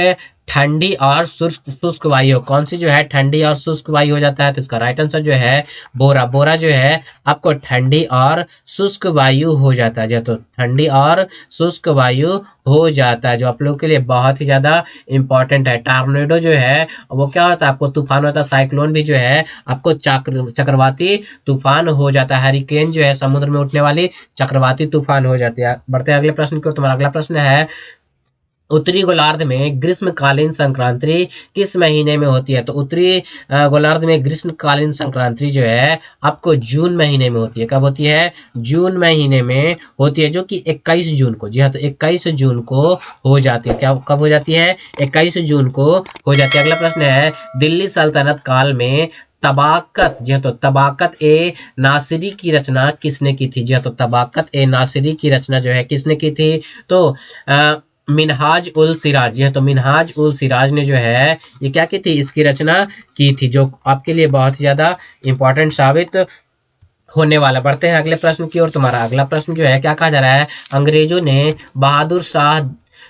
ठंडी और शुष्क शुष्क वायु, कौन सी जो है ठंडी और शुष्क वायु हो जाता है? तो इसका राइट आंसर जो है बोरा। बोरा जो है आपको ठंडी और शुष्क वायु हो जाता है, तो ठंडी और शुष्क वायु हो जाता है, जो आप लोगों के लिए बहुत ही ज्यादा इंपॉर्टेंट है। टॉर्नेडो जो है वो क्या होता है? आपको तूफान होता है। साइक्लोन भी जो है आपको चक्रवाती तूफान हो जाता है। हरिकेन जो है समुद्र में उठने वाली चक्रवाती तूफान हो जाती है। बढ़ते हैं अगले प्रश्न की ओर। तुम्हारा अगला प्रश्न है, उत्तरी गोलार्ध में ग्रीष्मकालीन संक्रांति किस महीने में होती है? तो उत्तरी गोलार्ध में ग्रीष्मकालीन संक्रांति जो है आपको जून महीने में होती है। कब होती है? जून महीने में होती है, जो कि 21 जून को, जी हाँ, तो 21 जून को हो जाती है। क्या कब हो जाती है? 21 जून को हो जाती है। अगला प्रश्न है, दिल्ली सल्तनत काल में तबाकत, जी हाँ, तो तबाकत ए नासिरी की रचना किसने की थी? जी हाँ, तो तबाकत ए नासिरी की रचना जो है किसने की थी? तो मिनहाज उल सिराज, है तो मिनहाज उल सिराज ने जो है ये क्या की थी? इसकी रचना की थी, जो आपके लिए बहुत ही ज्यादा इंपॉर्टेंट साबित होने वाला। बढ़ते हैं अगले प्रश्न की ओर। तुम्हारा अगला प्रश्न जो है क्या कहा जा रहा है? अंग्रेजों ने बहादुर शाह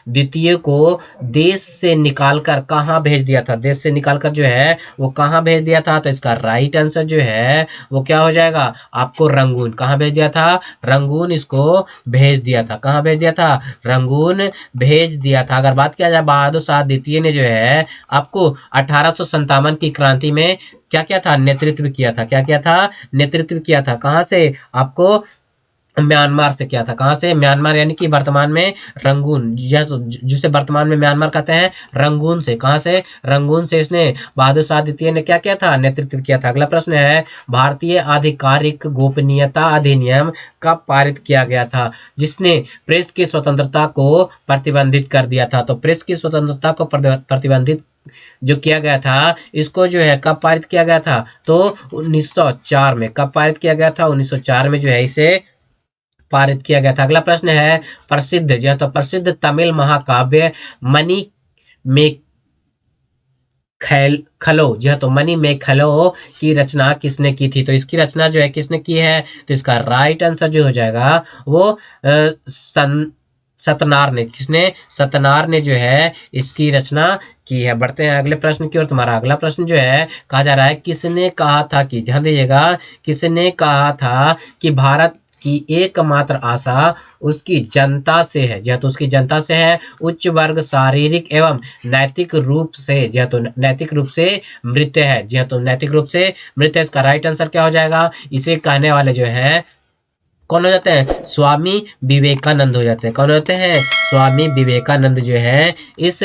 द्वितीय को देश से निकालकर कहाँ भेज दिया था? देश से निकालकर जो है वो कहाँ भेज दिया था? तो इसका राइट आंसर जो है वो क्या हो जाएगा? आपको रंगून। कहाँ भेज दिया था? रंगून इसको भेज दिया था। कहाँ भेज दिया था? रंगून भेज दिया था। अगर बात किया जाए बहादुर शाह द्वितीय ने जो है आपको 1857 की क्रांति में क्या किया था? नेतृत्व किया था। क्या किया था? नेतृत्व किया था। कहाँ से? आपको म्यांमार से किया था। कहाँ से? म्यांमार, यानी कि वर्तमान में रंगून, जिसे वर्तमान में म्यांमार कहते हैं, रंगून से। कहाँ से? रंगून से इसने बहादुर शाह द्वितीय ने क्या किया था? नेतृत्व किया था। अगला प्रश्न है, भारतीय आधिकारिक गोपनीयता अधिनियम कब पारित किया गया था, जिसने प्रेस की स्वतंत्रता को प्रतिबंधित कर दिया था? तो प्रेस की स्वतंत्रता को प्रतिबंधित जो किया गया था, इसको जो है कब पारित किया गया था? तो 1904 में। कब पारित किया गया था? 1904 में जो है इसे पारित किया गया था। अगला प्रश्न है, प्रसिद्ध, जो तो प्रसिद्ध तमिल महाकाव्य मणि में खलो, जी हाँ, तो मणि में खलो की रचना किसने की थी? तो इसकी रचना जो है किसने की है? तो इसका राइट आंसर जो हो जाएगा वो सतनार ने। किसने? सतनार ने जो है इसकी रचना की है। बढ़ते हैं अगले प्रश्न की ओर। तुम्हारा अगला प्रश्न जो है कहा जा रहा है, किसने कहा था कि, ध्यान दीजिएगा, किसने कहा था कि भारत की एकमात्र आशा उसकी जनता से है? जी हाँ, तो उसकी जनता से है। उच्च वर्ग शारीरिक एवं नैतिक रूप से, जी हाँ, तो नैतिक रूप से मृत है। जी हाँ, तो नैतिक रूप से मृत है। इसका राइट आंसर क्या हो जाएगा? इसे कहने वाले जो है कौन हो जाते हैं? स्वामी विवेकानंद हो जाते हैं। कौन होते हैं? स्वामी विवेकानंद जो है इस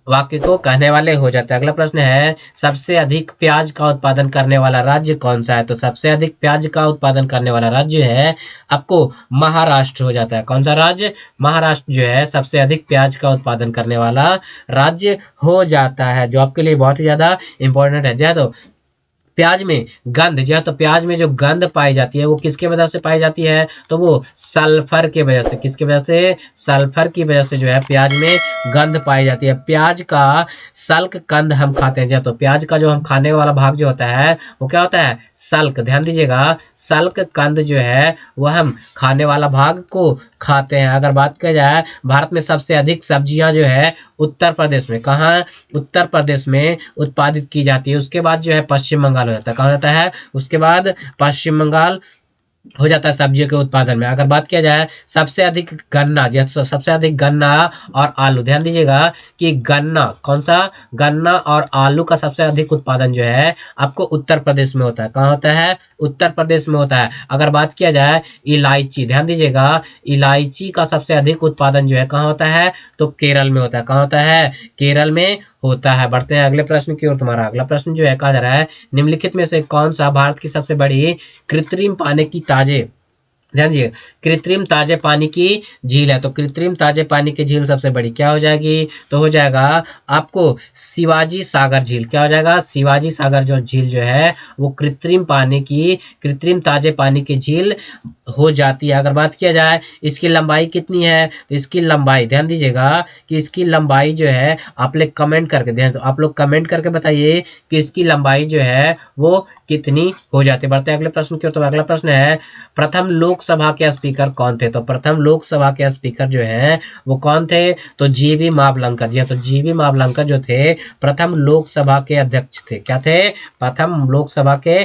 वाक्य को कहने वाले हो जाते हैं। अगला प्रश्न है, सबसे अधिक प्याज का उत्पादन करने वाला राज्य कौन सा है? तो सबसे अधिक प्याज का उत्पादन करने वाला राज्य है आपको महाराष्ट्र हो जाता है। कौन सा राज्य? महाराष्ट्र जो है सबसे अधिक प्याज का उत्पादन करने वाला राज्य हो जाता है, जो आपके लिए बहुत ही ज्यादा इंपॉर्टेंट है। जय तो प्याज में गंध, जो है तो प्याज में जो गंध पाई जाती है वो किसके वजह से पाई जाती है? तो वो सल्फर के वजह से। किसकी वजह से? सल्फर की वजह से जो है प्याज में गंध पाई जाती है। प्याज का सल्क कंद हम खाते हैं, जो तो प्याज का जो हम खाने वाला भाग जो होता है वो क्या होता है? सल्क। ध्यान दीजिएगा, सल्क कंद जो है वह हम खाने वाला भाग को खाते हैं। अगर बात की जाए भारत में सबसे अधिक सब्जियां जो है उत्तर प्रदेश में, कहाँ? उत्तर प्रदेश में उत्पादित की जाती है। उसके बाद जो है पश्चिम बंगाल हो जाता है। कहाँ होता है? उसके बाद पश्चिम बंगाल हो जाता है सब्जियों के उत्पादन में। अगर बात किया जाए सबसे अधिक गन्ना, जैसे सबसे अधिक गन्ना और आलू, ध्यान दीजिएगा कि गन्ना, कौन सा? गन्ना और आलू का सबसे अधिक उत्पादन जो है आपको उत्तर प्रदेश में होता है। कहाँ होता है? उत्तर प्रदेश में होता है। अगर बात किया जाए इलायची, ध्यान दीजिएगा, इलायची का सबसे अधिक उत्पादन जो है कहाँ होता है? तो केरल में होता है। कहाँ होता है? केरल में होता है। बढ़ते हैं अगले प्रश्न की ओर। तुम्हारा अगला प्रश्न जो है कहा जा रहा है, निम्नलिखित में से कौन सा भारत की सबसे बड़ी कृत्रिम पानी की ताजे, ध्यान दीजिए, कृत्रिम ताजे पानी की झील है? तो कृत्रिम ताजे पानी की झील सबसे बड़ी क्या हो जाएगी? तो हो जाएगा आपको शिवाजी सागर झील। क्या हो जाएगा? शिवाजी सागर जो झील जो है वो कृत्रिम पानी की, कृत्रिम ताजे पानी की झील हो जाती है। अगर बात किया जाए इसकी लंबाई कितनी है, तो इसकी लंबाई, ध्यान दीजिएगा कि इसकी लंबाई जो है आप लोग कमेंट करके, ध्यान, तो आप लोग कमेंट करके बताइए कि इसकी लंबाई जो है वो कितनी हो जाती है। बढ़ते हैं अगले प्रश्न की ओर। तो अगला प्रश्न है, प्रथम लोक लोकसभा के स्पीकर कौन थे? तो प्रथम लोकसभा के स्पीकर जो है वो कौन थे? तो जीवी मावलंकर। जी हाँ, तो जीवी मावलंकर जो थे प्रथम लोकसभा के अध्यक्ष थे। क्या थे? प्रथम लोकसभा के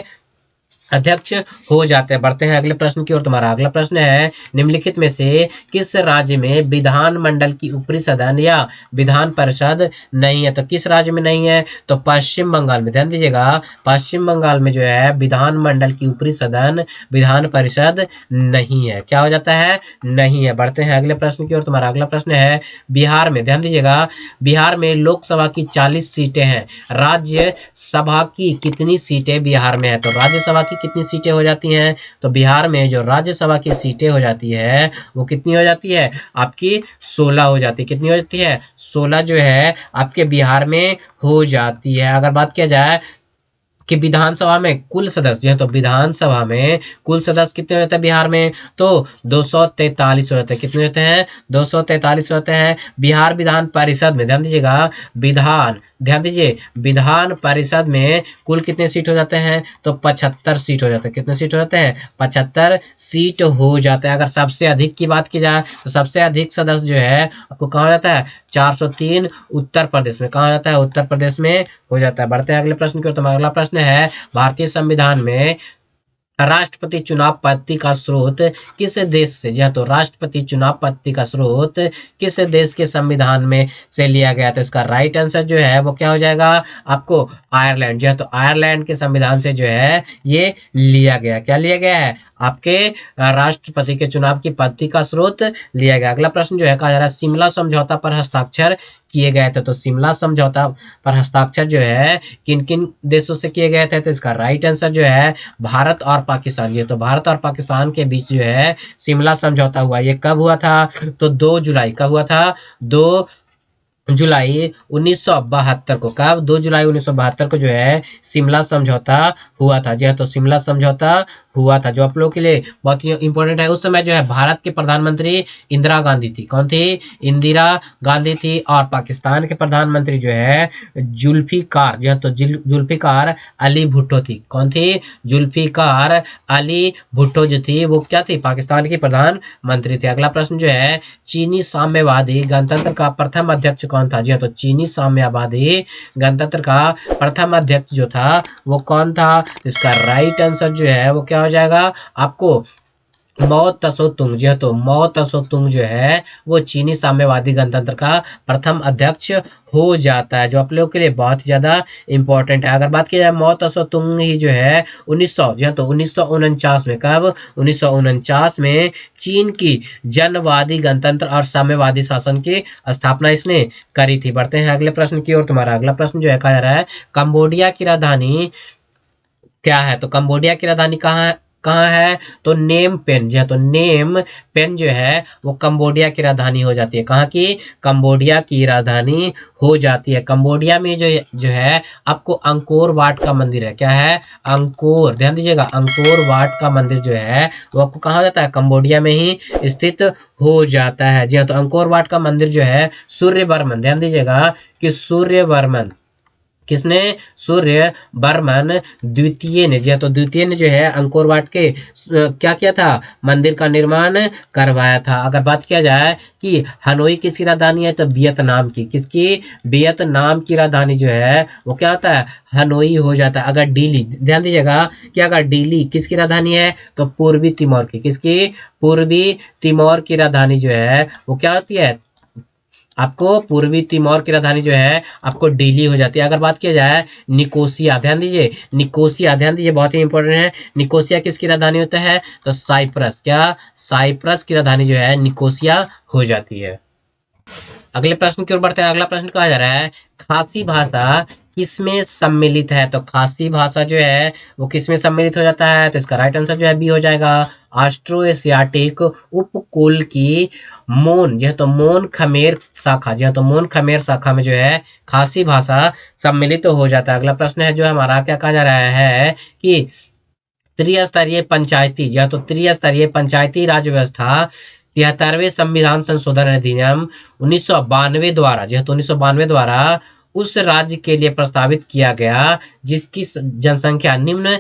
अध्यक्ष हो जाते हैं। बढ़ते हैं अगले प्रश्न की ओर। तुम्हारा अगला प्रश्न है, निम्नलिखित में से किस राज्य में विधानमंडल की ऊपरी सदन या विधान परिषद नहीं है? तो किस राज्य में नहीं है? तो पश्चिम बंगाल में। ध्यान दीजिएगा, पश्चिम बंगाल में जो है विधानमंडल की ऊपरी सदन विधान परिषद नहीं है। क्या हो जाता है? नहीं है। बढ़ते हैं अगले प्रश्न की ओर। तुम्हारा अगला प्रश्न है, बिहार में, ध्यान दीजिएगा, बिहार में लोकसभा की 40 सीटें हैं, राज्यसभा की कितनी सीटें बिहार में है? तो राज्यसभा की कितनी सीटें हो जाती हैं? तो बिहार में जो राज्यसभा की सीटें हो जाती है वो कितनी हो जाती है? आपकी 16 हो जाती है। कितनी हो जाती है? 16 जो है आपके बिहार में हो जाती है। अगर बात किया जाए कि विधानसभा में कुल सदस्य जो है, तो विधानसभा में कुल सदस्य कितने होते हैं बिहार में? तो 243 होते हैं। कितने होते हैं? 243 होते हैं। बिहार विधान परिषद में, ध्यान दीजिएगा, ध्यान दीजिए, विधान परिषद में कुल कितने सीट हो जाते हैं? तो 75 सीट हो जाते हैं। कितने सीट हो जाते हैं? 75 सीट हो जाते हैं। अगर सबसे अधिक की बात की जाए तो सबसे अधिक सदस्य जो है आपको कहाँ हो जाता है? 403 उत्तर प्रदेश में। कहाँ जाता है? उत्तर प्रदेश में हो जाता है। बढ़ते हैं अगले प्रश्न की ओर। तो अगला प्रश्न है, भारतीय संविधान में राष्ट्रपति चुनाव पद्धति का स्रोत किस देश से? जी हाँ, तो राष्ट्रपति चुनाव पद्धति का स्रोत किस देश के संविधान में से लिया गया? तो इसका राइट आंसर जो है वो क्या हो जाएगा आपको? आयरलैंड। जी हाँ, तो आयरलैंड के संविधान से जो है ये लिया गया। क्या लिया गया है? आपके राष्ट्रपति के चुनाव की पद्धति का स्रोत लिया गया। अगला प्रश्न जो है, कहा जा रहा है शिमला समझौता पर हस्ताक्षर किए गए थे। तो शिमला समझौता पर हस्ताक्षर जो है किन किन देशों से किए गए थे? तो इसका राइट आंसर जो है भारत और पाकिस्तान। ये तो भारत और पाकिस्तान के बीच जो है शिमला समझौता हुआ। ये कब हुआ था? तो 2 जुलाई। कब हुआ था? 2 जुलाई 1972 को। कब? 2 जुलाई 1972 को जो है शिमला समझौता हुआ था। जी हाँ, तो शिमला समझौता हुआ था, जो आप लोगों के लिए बहुत ही इंपॉर्टेंट है। उस समय जो है भारत के प्रधानमंत्री इंदिरा गांधी थी। कौन थी? इंदिरा गांधी थी। और पाकिस्तान के प्रधानमंत्री जो है जुल्फिकार, जी हाँ, तो जुल्फिकार अली भुट्टो थी। कौन थी? जुल्फिकार अली भुट्टो जो थी वो क्या थी? पाकिस्तान की प्रधानमंत्री थी। अगला प्रश्न जो है, चीनी साम्यवादी गणतंत्र का प्रथम अध्यक्ष कौन था? जी हाँ, तो चीनी साम्यवादी गणतंत्र का प्रथम अध्यक्ष जो था वो कौन था? इसका राइट आंसर जो है वो क्या हो जाएगा आपको? माओ त्सो तुंग। जी हाँ, तो माओ त्सो तुंग जो है वो चीनी साम्यवादी गणतंत्र का प्रथम अध्यक्ष हो जाता है, जो आप लोगों के लिए बहुत ही ज्यादा इंपॉर्टेंट है। अगर बात की जाए माओ त्सो तुंग ही जो है 1900, जी हाँ, तो 1949 में, कब? 1949 में चीन की जनवादी गणतंत्र और साम्यवादी शासन की स्थापना इसने करी थी। बढ़ते हैं अगले प्रश्न की ओर। तुम्हारा अगला प्रश्न जो है, कहा जा रहा है कंबोडिया की राजधानी क्या है? तो कंबोडिया की राजधानी कहाँ है? तो नेम पेन। जी हाँ, तो नेम पेन जो है वो कंबोडिया की राजधानी हो जाती है। कहाँ की? कंबोडिया की राजधानी हो जाती है। कंबोडिया में जो है आपको अंकोर वाट का मंदिर है। क्या है? अंकोर। ध्यान दीजिएगा, अंकोर वाट का मंदिर जो है वो आपको कहाँ हो जाता है? कंबोडिया में ही स्थित हो जाता है। जी हाँ, तो अंकोर वाट का मंदिर जो है सूर्यवर्मन, ध्यान दीजिएगा कि सूर्यवर्मन किसने? सूर्य वर्मन द्वितीय ने। जी हाँ, तो द्वितीय ने जो है अंकोर वाट के क्या किया था? मंदिर का निर्माण करवाया था। अगर बात किया जाए कि हनोई किसकी राजधानी है? तो वियतनाम की। किसकी? वियतनाम की राजधानी जो है वो क्या होता है? हनोई हो जाता है। अगर दिल्ली, ध्यान दीजिएगा कि अगर दिल्ली किसकी राजधानी है? तो पूर्वी तिमोर की। किसकी? पूर्वी तिमोर की राजधानी जो है वो क्या होती है? आपको पूर्वी तिमोर की राजधानी जो है आपको दिल्ली हो जाती है। अगर बात किया जाए निकोसिया, ध्यान दीजिए, निकोसिया, ध्यान दीजिए, बहुत ही इंपॉर्टेंट है। निकोसिया किसकी राजधानी होता है? तो साइप्रस। क्या? साइप्रस की राजधानी जो है निकोसिया हो जाती है। अगले प्रश्न की ओर बढ़ते हैं। अगला प्रश्न कहा जा रहा है, खासी भाषा किसमें सम्मिलित है? तो खासी भाषा जो है वो किसमें सम्मिलित हो जाता है? तो इसका राइट आंसर जो है बी हो जाएगा, ऑस्ट्रो एशियाटिक उपकुल की मोन, जो है तो मोन खमेर शाखा। जी हाँ, तो मोन खमेर शाखा में जो है खासी भाषा सम्मिलित हो जाता है। अगला प्रश्न है जो हमारा, क्या कहा जा रहा है कि त्रिस्तरीय पंचायती, या तो त्रिस्तरीय पंचायती राज व्यवस्था 73वें संविधान संशोधन अधिनियम 1992 द्वारा, जो है तो 1992 द्वारा उस राज्य के लिए प्रस्तावित किया गया जिसकी जनसंख्या निम्न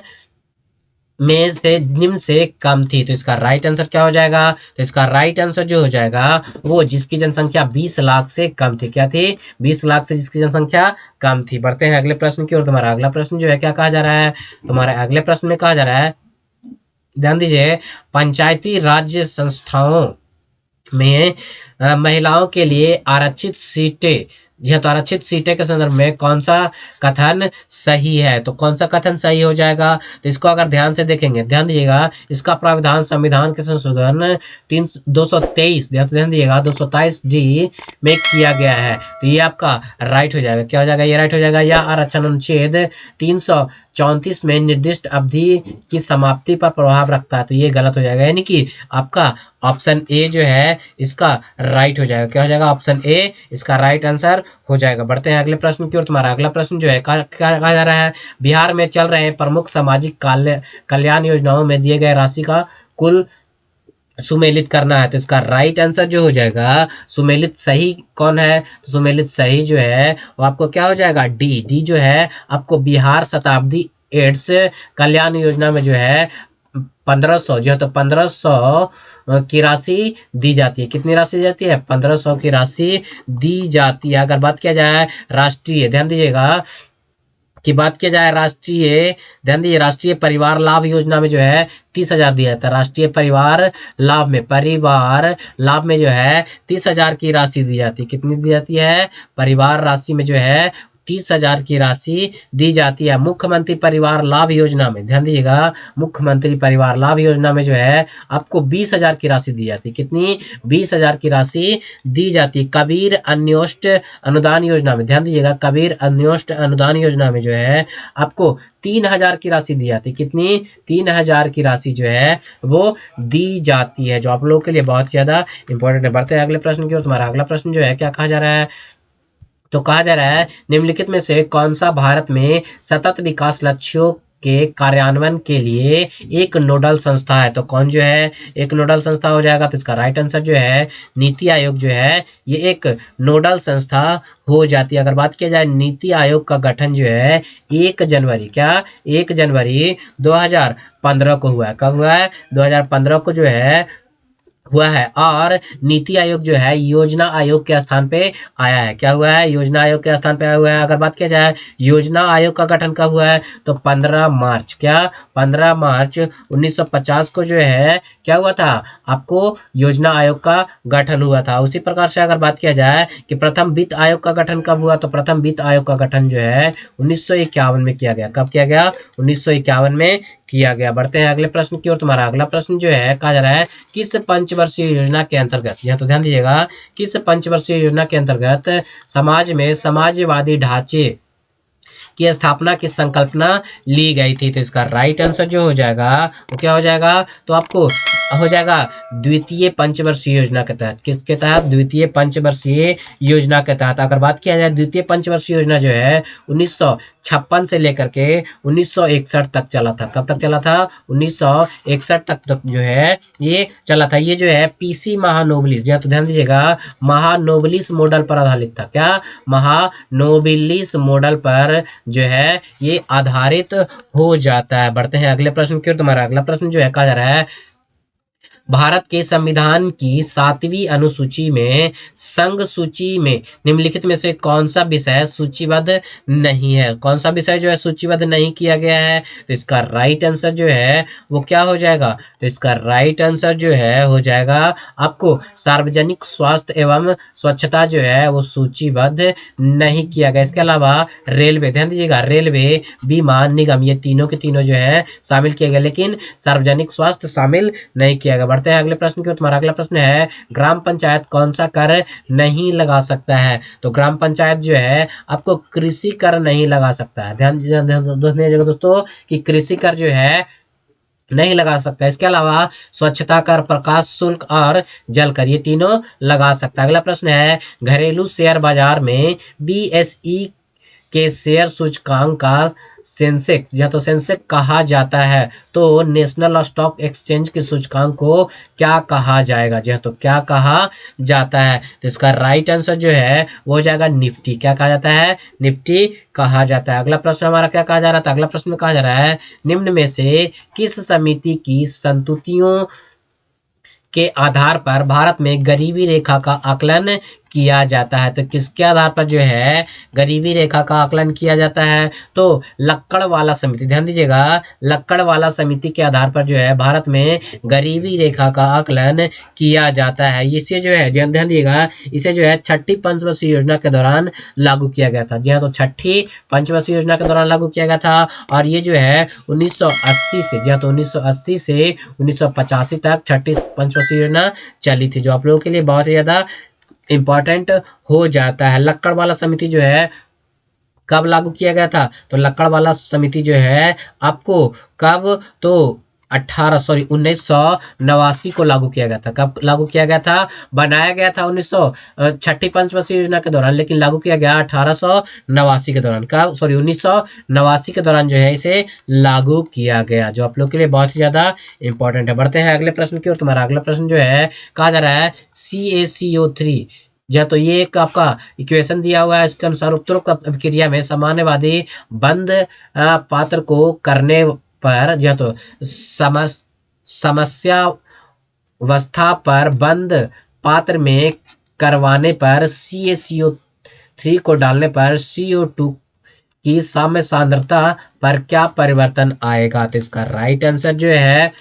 में से निम्न से कम थी। तो इसका राइट आंसर क्या हो जाएगा? तो इसका राइट आंसर जो हो जाएगा वो जिसकी जनसंख्या 20 लाख से कम थी। क्या थी? 20 लाख से जिसकी जनसंख्या कम थी। बढ़ते हैं अगले प्रश्न की ओर। तुम्हारा अगला प्रश्न जो है क्या कहा जा रहा है? तुम्हारे अगले प्रश्न में कहा जा रहा है, ध्यान दीजिए, पंचायती राज्य संस्थाओं में महिलाओं के लिए आरक्षित सीटें, यह तो आरक्षित सीटें के संदर्भ में कौन सा कथन सही है? तो कौन सा कथन सही हो जाएगा? तो इसको अगर ध्यान से देखेंगे, ध्यान दीजिएगा, इसका प्रावधान संविधान के संशोधन 223, ध्यान दीजिएगा, 227D में किया गया है। तो ये आपका राइट हो जाएगा। क्या हो जाएगा? ये राइट हो जाएगा। या आरक्षण अनुच्छेद 334 में निर्दिष्ट अवधि की समाप्ति पर प्रभाव रखता है। तो ये गलत हो जाएगा, यानी कि आपका ऑप्शन ए जो है इसका राइट हो जाएगा। क्या हो जाएगा? ऑप्शन ए इसका राइट आंसर हो जाएगा। बढ़ते हैं अगले प्रश्न की ओर। तुम्हारा अगला प्रश्न जो है क्या कहा जा रहा है? बिहार में चल रहे प्रमुख सामाजिक कल्याण योजनाओं में दिए गए राशि का कुल सुमेलित करना है। तो इसका राइट आंसर जो हो जाएगा, सुमेलित सही कौन है? तो सुमेलित सही जो है वो आपको क्या हो जाएगा? डी जो है आपको बिहार शताब्दी एड्स कल्याण योजना में जो है 1500, जो है तो 1500 की राशि दी जाती है। कितनी राशि दी जाती है? 1500 की राशि दी जाती है। अगर बात किया जाए राष्ट्रीय, ध्यान दीजिएगा, की बात किया जाए राष्ट्रीय, ध्यान दीजिए, राष्ट्रीय परिवार लाभ योजना में जो है 30,000 दिया जाता है। राष्ट्रीय परिवार लाभ में, परिवार लाभ में जो है 30,000 की राशि दी जाती है। कितनी दी जाती है? परिवार राशि में जो है 30,000 की राशि दी जाती है। मुख्यमंत्री परिवार लाभ योजना में, ध्यान दीजिएगा, मुख्यमंत्री परिवार लाभ योजना में जो है आपको 20,000 की राशि दी जाती है। कितनी? 20,000 की राशि दी जाती है। कबीर अन्योष्ट अनुदान योजना में, ध्यान दीजिएगा, कबीर अन्योष्ट अनुदान योजना में जो है आपको 3,000 की राशि दी जाती है। कितनी? 3,000 की राशि जो है वो दी जाती है, जो आप लोगों के लिए बहुत ज्यादा इंपॉर्टेंट है। बढ़ते हैं अगले प्रश्न की ओर। तुम्हारा अगला प्रश्न जो है क्या कहा जा रहा है? तो कहा जा रहा है, निम्नलिखित में से कौन सा भारत में सतत विकास लक्ष्यों के कार्यान्वयन के लिए एक नोडल संस्था है? तो कौन जो है एक नोडल संस्था हो जाएगा? तो इसका राइट आंसर जो है नीति आयोग जो है ये एक नोडल संस्था हो जाती है। अगर बात किया जाए नीति आयोग का गठन जो है 1 जनवरी, क्या 1 जनवरी 2015 को हुआ है। कब हुआ है? 2015 को जो है हुआ है। और नीति आयोग जो है योजना आयोग के स्थान पे आया है। क्या हुआ है? योजना आयोग के स्थान पे आया हुआ है। अगर बात किया जाए योजना आयोग का गठन कब हुआ है? तो 15 मार्च, क्या 15 मार्च 1950 को जो है क्या हुआ था? आपको योजना आयोग का गठन हुआ था। उसी प्रकार से अगर बात किया जाए कि प्रथम वित्त आयोग का गठन कब हुआ? तो प्रथम वित्त आयोग का गठन जो है 1951 में किया गया। कब किया गया? 1951 में किया गया। बढ़ते हैं अगले प्रश्न की ओर। तुम्हारा अगला प्रश्न जो है कहा जा रहा है, किस पंचवर्षीय योजना के अंतर्गत, यह तो ध्यान दीजिएगा, किस पंचवर्षीय योजना के अंतर्गत समाज में समाजवादी ढांचे की स्थापना की संकल्पना ली गई थी? तो इसका राइट आंसर जो हो जाएगा वो क्या हो जाएगा? तो आपको हो जाएगा द्वितीय पंचवर्षीय योजना के तहत। किसके तहत? द्वितीय पंचवर्षीय योजना के तहत। अगर बात किया जाए द्वितीय पंचवर्षीय योजना जो है 1956 से लेकर के 1961 तक चला था। कब तक चला था? 1961 तक जो है ये चला था। ये जो है पीसी महानोबलिस, तो ध्यान दीजिएगा, महानोबलिस मॉडल पर आधारित था। क्या? महानोबलिस मॉडल पर जो है ये आधारित हो जाता है। बढ़ते हैं अगले प्रश्न की ओर। तुम्हारा अगला प्रश्न जो है कहा जा रहा है, भारत के संविधान की 7वीं अनुसूची में संघ सूची में निम्नलिखित में से कौन सा विषय सूचीबद्ध नहीं है? कौन सा विषय जो है सूचीबद्ध नहीं किया गया है? तो इसका राइट आंसर जो है वो क्या हो जाएगा? तो इसका राइट आंसर जो है हो जाएगा आपको सार्वजनिक स्वास्थ्य एवं स्वच्छता जो है वो सूचीबद्ध नहीं किया गया। इसके अलावा रेलवे, ध्यान दीजिएगा, रेलवे, बीमा निगम, ये तीनों के तीनों जो है शामिल किए गए, लेकिन सार्वजनिक स्वास्थ्य शामिल नहीं किया गया। बढ़ते हैं अगले प्रश्न की ओर। तुम्हारा अगला प्रश्न है, ग्राम पंचायत कौन सा कर नहीं लगा सकता है? तो ग्राम पंचायत जो है आपको कृषि कर नहीं लगा सकता है। ध्यान दीजिएगा दोस्तों कि कृषि कर जो है नहीं लगा सकता। इसके अलावा स्वच्छता कर, प्रकाश शुल्क और जल कर, ये तीनों लगा सकता है। अगला प्रश्न है, घरेलू शेयर बाजार में बीएसई के शेयर सूचकांक का सेंसेक्स या तो सेंसेक्स कहा जाता है, तो नेशनल स्टॉक एक्सचेंज के सूचकांक को क्या कहा जाएगा? जी हाँ, तो क्या कहा जाता है? तो इसका राइट आंसर जो है वो हो जाएगा निफ्टी। क्या कहा जाता है? निफ्टी कहा जाता है। अगला प्रश्न हमारा क्या कहा जा रहा था? अगला प्रश्न में कहा जा रहा है निम्न में से किस समिति की संतुतियों के आधार पर भारत में गरीबी रेखा का आकलन किया जाता है? तो किसके आधार पर जो है गरीबी रेखा का आकलन किया जाता है? तो लक्कड़वाला समिति, ध्यान दीजिएगा, लक्कड़वाला समिति के आधार पर जो है भारत में गरीबी रेखा का आकलन किया जाता है। इसे जो है ध्यान दीजिएगा, इसे जो है छठी पंचवर्षीय योजना के दौरान लागू किया गया था। जी हाँ, तो छठी पंचवर्षीय योजना के दौरान लागू किया गया था और ये जो है 1980 से, जी हाँ, तो 1980 से 1985 तक छठी पंचवर्षीय योजना चली थी, जो आप लोगों के लिए बहुत ही ज्यादा इंपॉर्टेंट हो जाता है। लक्कड़वाला समिति जो है कब लागू किया गया था? तो लक्कड़वाला समिति जो है आपको कब, तो 1989 को लागू किया गया था। कब लागू किया गया था? बनाया गया था 1900 छठी पंचवर्षीय योजना के दौरान, लेकिन लागू किया गया 1889 के दौरान। कब? सॉरी, 1989 के दौरान जो है इसे लागू किया गया, जो आप लोग के लिए बहुत ही ज्यादा इंपॉर्टेंट है। बढ़ते हैं अगले प्रश्न की ओर। तुम्हारा अगला प्रश्न जो है कहा जा रहा है CaCO3, जो तो ये एक आपका इक्वेशन दिया हुआ है। इसके अनुसार उपरोक्त अभिक्रिया में सामान्यवादी बंद पात्र को करने पर, जो तो समस्या अवस्था पर बंद पात्र में करवाने पर CaCO3 को डालने पर CO2 की साम्य सांद्रता पर क्या परिवर्तन आएगा? तो इसका राइट आंसर जो है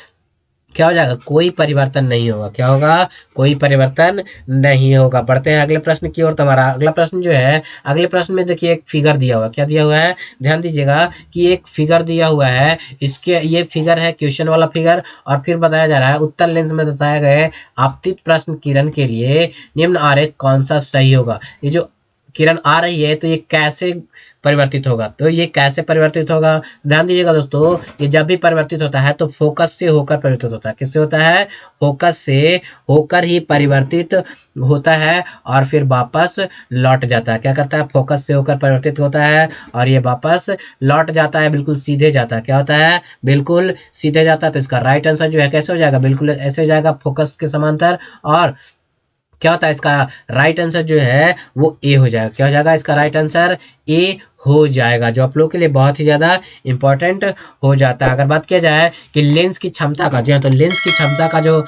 क्या हो जाएगा? कोई परिवर्तन नहीं होगा। क्या होगा? कोई परिवर्तन नहीं होगा। बढ़ते हैं अगले प्रश्न की ओर। तुम्हारा अगला प्रश्न जो है, अगले प्रश्न में देखिए एक फिगर दिया हुआ है। क्या दिया हुआ है? ध्यान दीजिएगा कि एक फिगर दिया हुआ है। इसके ये फिगर है क्वेश्चन वाला फिगर, और फिर बताया जा रहा है उत्तर लेंस में दर्शाए गए आपतित प्रश्न किरण के लिए निम्न आरेख कौन सा सही होगा? ये जो किरण आ रही है तो ये कैसे परिवर्तित होगा? तो ये कैसे परिवर्तित होगा? ध्यान दीजिएगा दोस्तों, ये जब भी परिवर्तित होता है तो फोकस से होकर परिवर्तित होता है। किससे होता है? फोकस से होकर ही परिवर्तित होता है और फिर वापस लौट जाता है। क्या करता है? फोकस से होकर परिवर्तित होता है और ये वापस लौट जाता है, बिल्कुल सीधे जाता है। क्या होता है? बिल्कुल सीधे जाता है। तो इसका राइट आंसर जो है कैसे हो जाएगा? बिल्कुल ऐसे हो जाएगा, फोकस के समांतर। और क्या होता है? इसका राइट आंसर जो है वो ए हो जाएगा। क्या हो जाएगा? इसका राइट आंसर ए हो जाएगा, जो आप लोगों के लिए बहुत ही ज़्यादा इंपॉर्टेंट हो जाता है। अगर बात किया जाए कि लेंस की क्षमता का, जी हाँ, तो लेंस की क्षमता का जो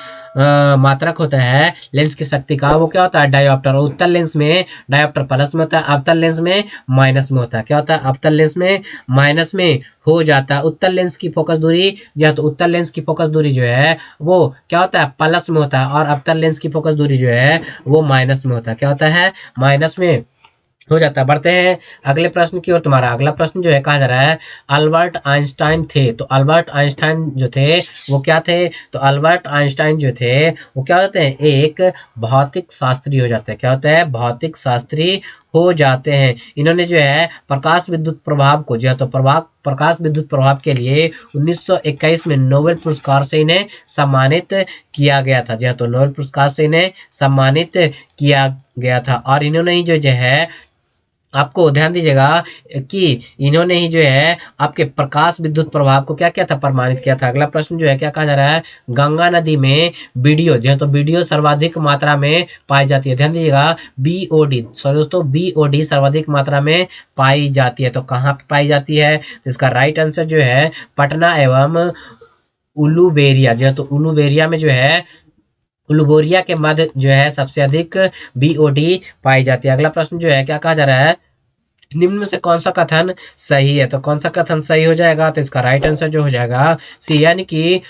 मात्रक होता है लेंस की शक्ति का, वो क्या होता है? डायोप्टर। और उत्तल लेंस में डायोप्टर प्लस में होता है, अवतल लेंस में माइनस में होता है। क्या होता है? अवतल लेंस में माइनस में हो जाता है। उत्तल लेंस की फोकस दूरी, जी हाँ, तो उत्तल लेंस की फोकस दूरी जो है वो क्या होता है? प्लस में होता है, और अवतल लेंस की फोकस दूरी जो है वो माइनस में होता है। क्या होता है? माइनस में हो जाता है। बढ़ते हैं अगले प्रश्न की ओर। तुम्हारा अगला प्रश्न जो है कहा जा रहा है अल्बर्ट आइंस्टाइन थे। तो अल्बर्ट आइंस्टाइन जो थे वो क्या थे? तो अल्बर्ट आइंस्टाइन जो थे वो क्या होते हैं? एक भौतिक शास्त्री हो जाते हैं। क्या होते हैं? भौतिक शास्त्री हो जाते हैं। इन्होंने जो है प्रकाश विद्युत प्रभाव को, जो है तो प्रकाश विद्युत प्रभाव के लिए 1921 में नोबेल पुरस्कार से इन्हें सम्मानित किया गया था। जी हाँ, तो नोबेल पुरस्कार से इन्हें सम्मानित किया गया था। और इन्होंने ही जो है आपको ध्यान दीजिएगा कि इन्होंने ही जो है आपके प्रकाश विद्युत प्रभाव को क्या किया था? प्रमाणित किया था। अगला प्रश्न जो है क्या कहा जा रहा है? गंगा नदी में वीडियो, जो है तो वीडियो सर्वाधिक मात्रा में पाई जाती है। ध्यान दीजिएगा, बीओडी, सॉरी दोस्तों, बीओडी सर्वाधिक मात्रा में पाई जाती है। तो कहाँ पे पाई जाती है? तो इसका राइट आंसर जो है पटना एवं उलूबेरिया, जो है तो उलूबेरिया में जो है, उलूबेरिया के मध्य जो है सबसे अधिक बीओडी पाई जाती है। अगला प्रश्न जो है क्या कहा जा रहा है? निम्न में से कौन सा कथन सही है? तो कौन सा कथन सही हो जाएगा? तो इसका राइट आंसर जो हो जाएगा सी, यानी कि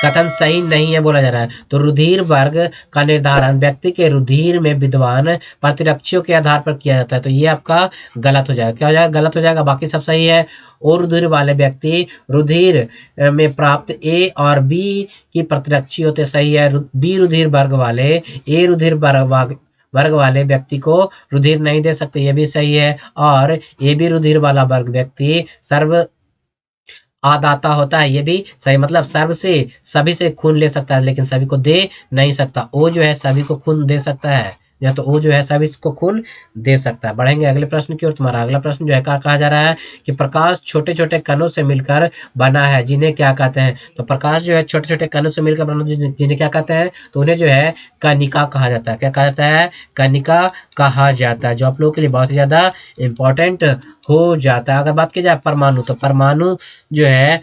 कथन सही नहीं है बोला जा रहा है। तो रुधिर वर्ग का निर्धारण व्यक्ति के रुधिर में विद्यमान प्रतिरक्षियों के आधार पर किया जाता है। तो ये आपका गलत हो जाएगा। क्या हो जाएगा? गलत हो जाएगा, बाकी सब सही है। और रुधिर वाले व्यक्ति रुधिर में प्राप्त ए और बी की प्रतिरक्षी होते, सही है। बी रुधिर वर्ग वाले ए रुधिर वर्ग वाले व्यक्ति को रुधिर नहीं दे सकते, ये भी सही है। और ए बी रुधिर वाला वर्ग व्यक्ति सर्व आदाता होता है, ये भी सही। मतलब सर्व से सभी से खून ले सकता है लेकिन सभी को दे नहीं सकता। ओ जो है सभी को खून दे सकता है, या तो वो जो है सब इसको खून दे सकता है। बढ़ेंगे अगले प्रश्न की ओर। तुम्हारा अगला प्रश्न जो है क्या कहा जा रहा है कि प्रकाश छोटे छोटे कणों से मिलकर बना है, जिन्हें क्या कहते हैं। तो प्रकाश जो है छोटे छोटे कणों से मिलकर बना, जिन्हें क्या कहते हैं, तो उन्हें जो है कणिका कहा जाता है। क्या कहा जाता है? कणिका कहा जाता है, जो आप लोगों के लिए बहुत ही ज्यादा इंपॉर्टेंट हो जाता है। अगर बात की जाए परमाणु, तो परमाणु जो है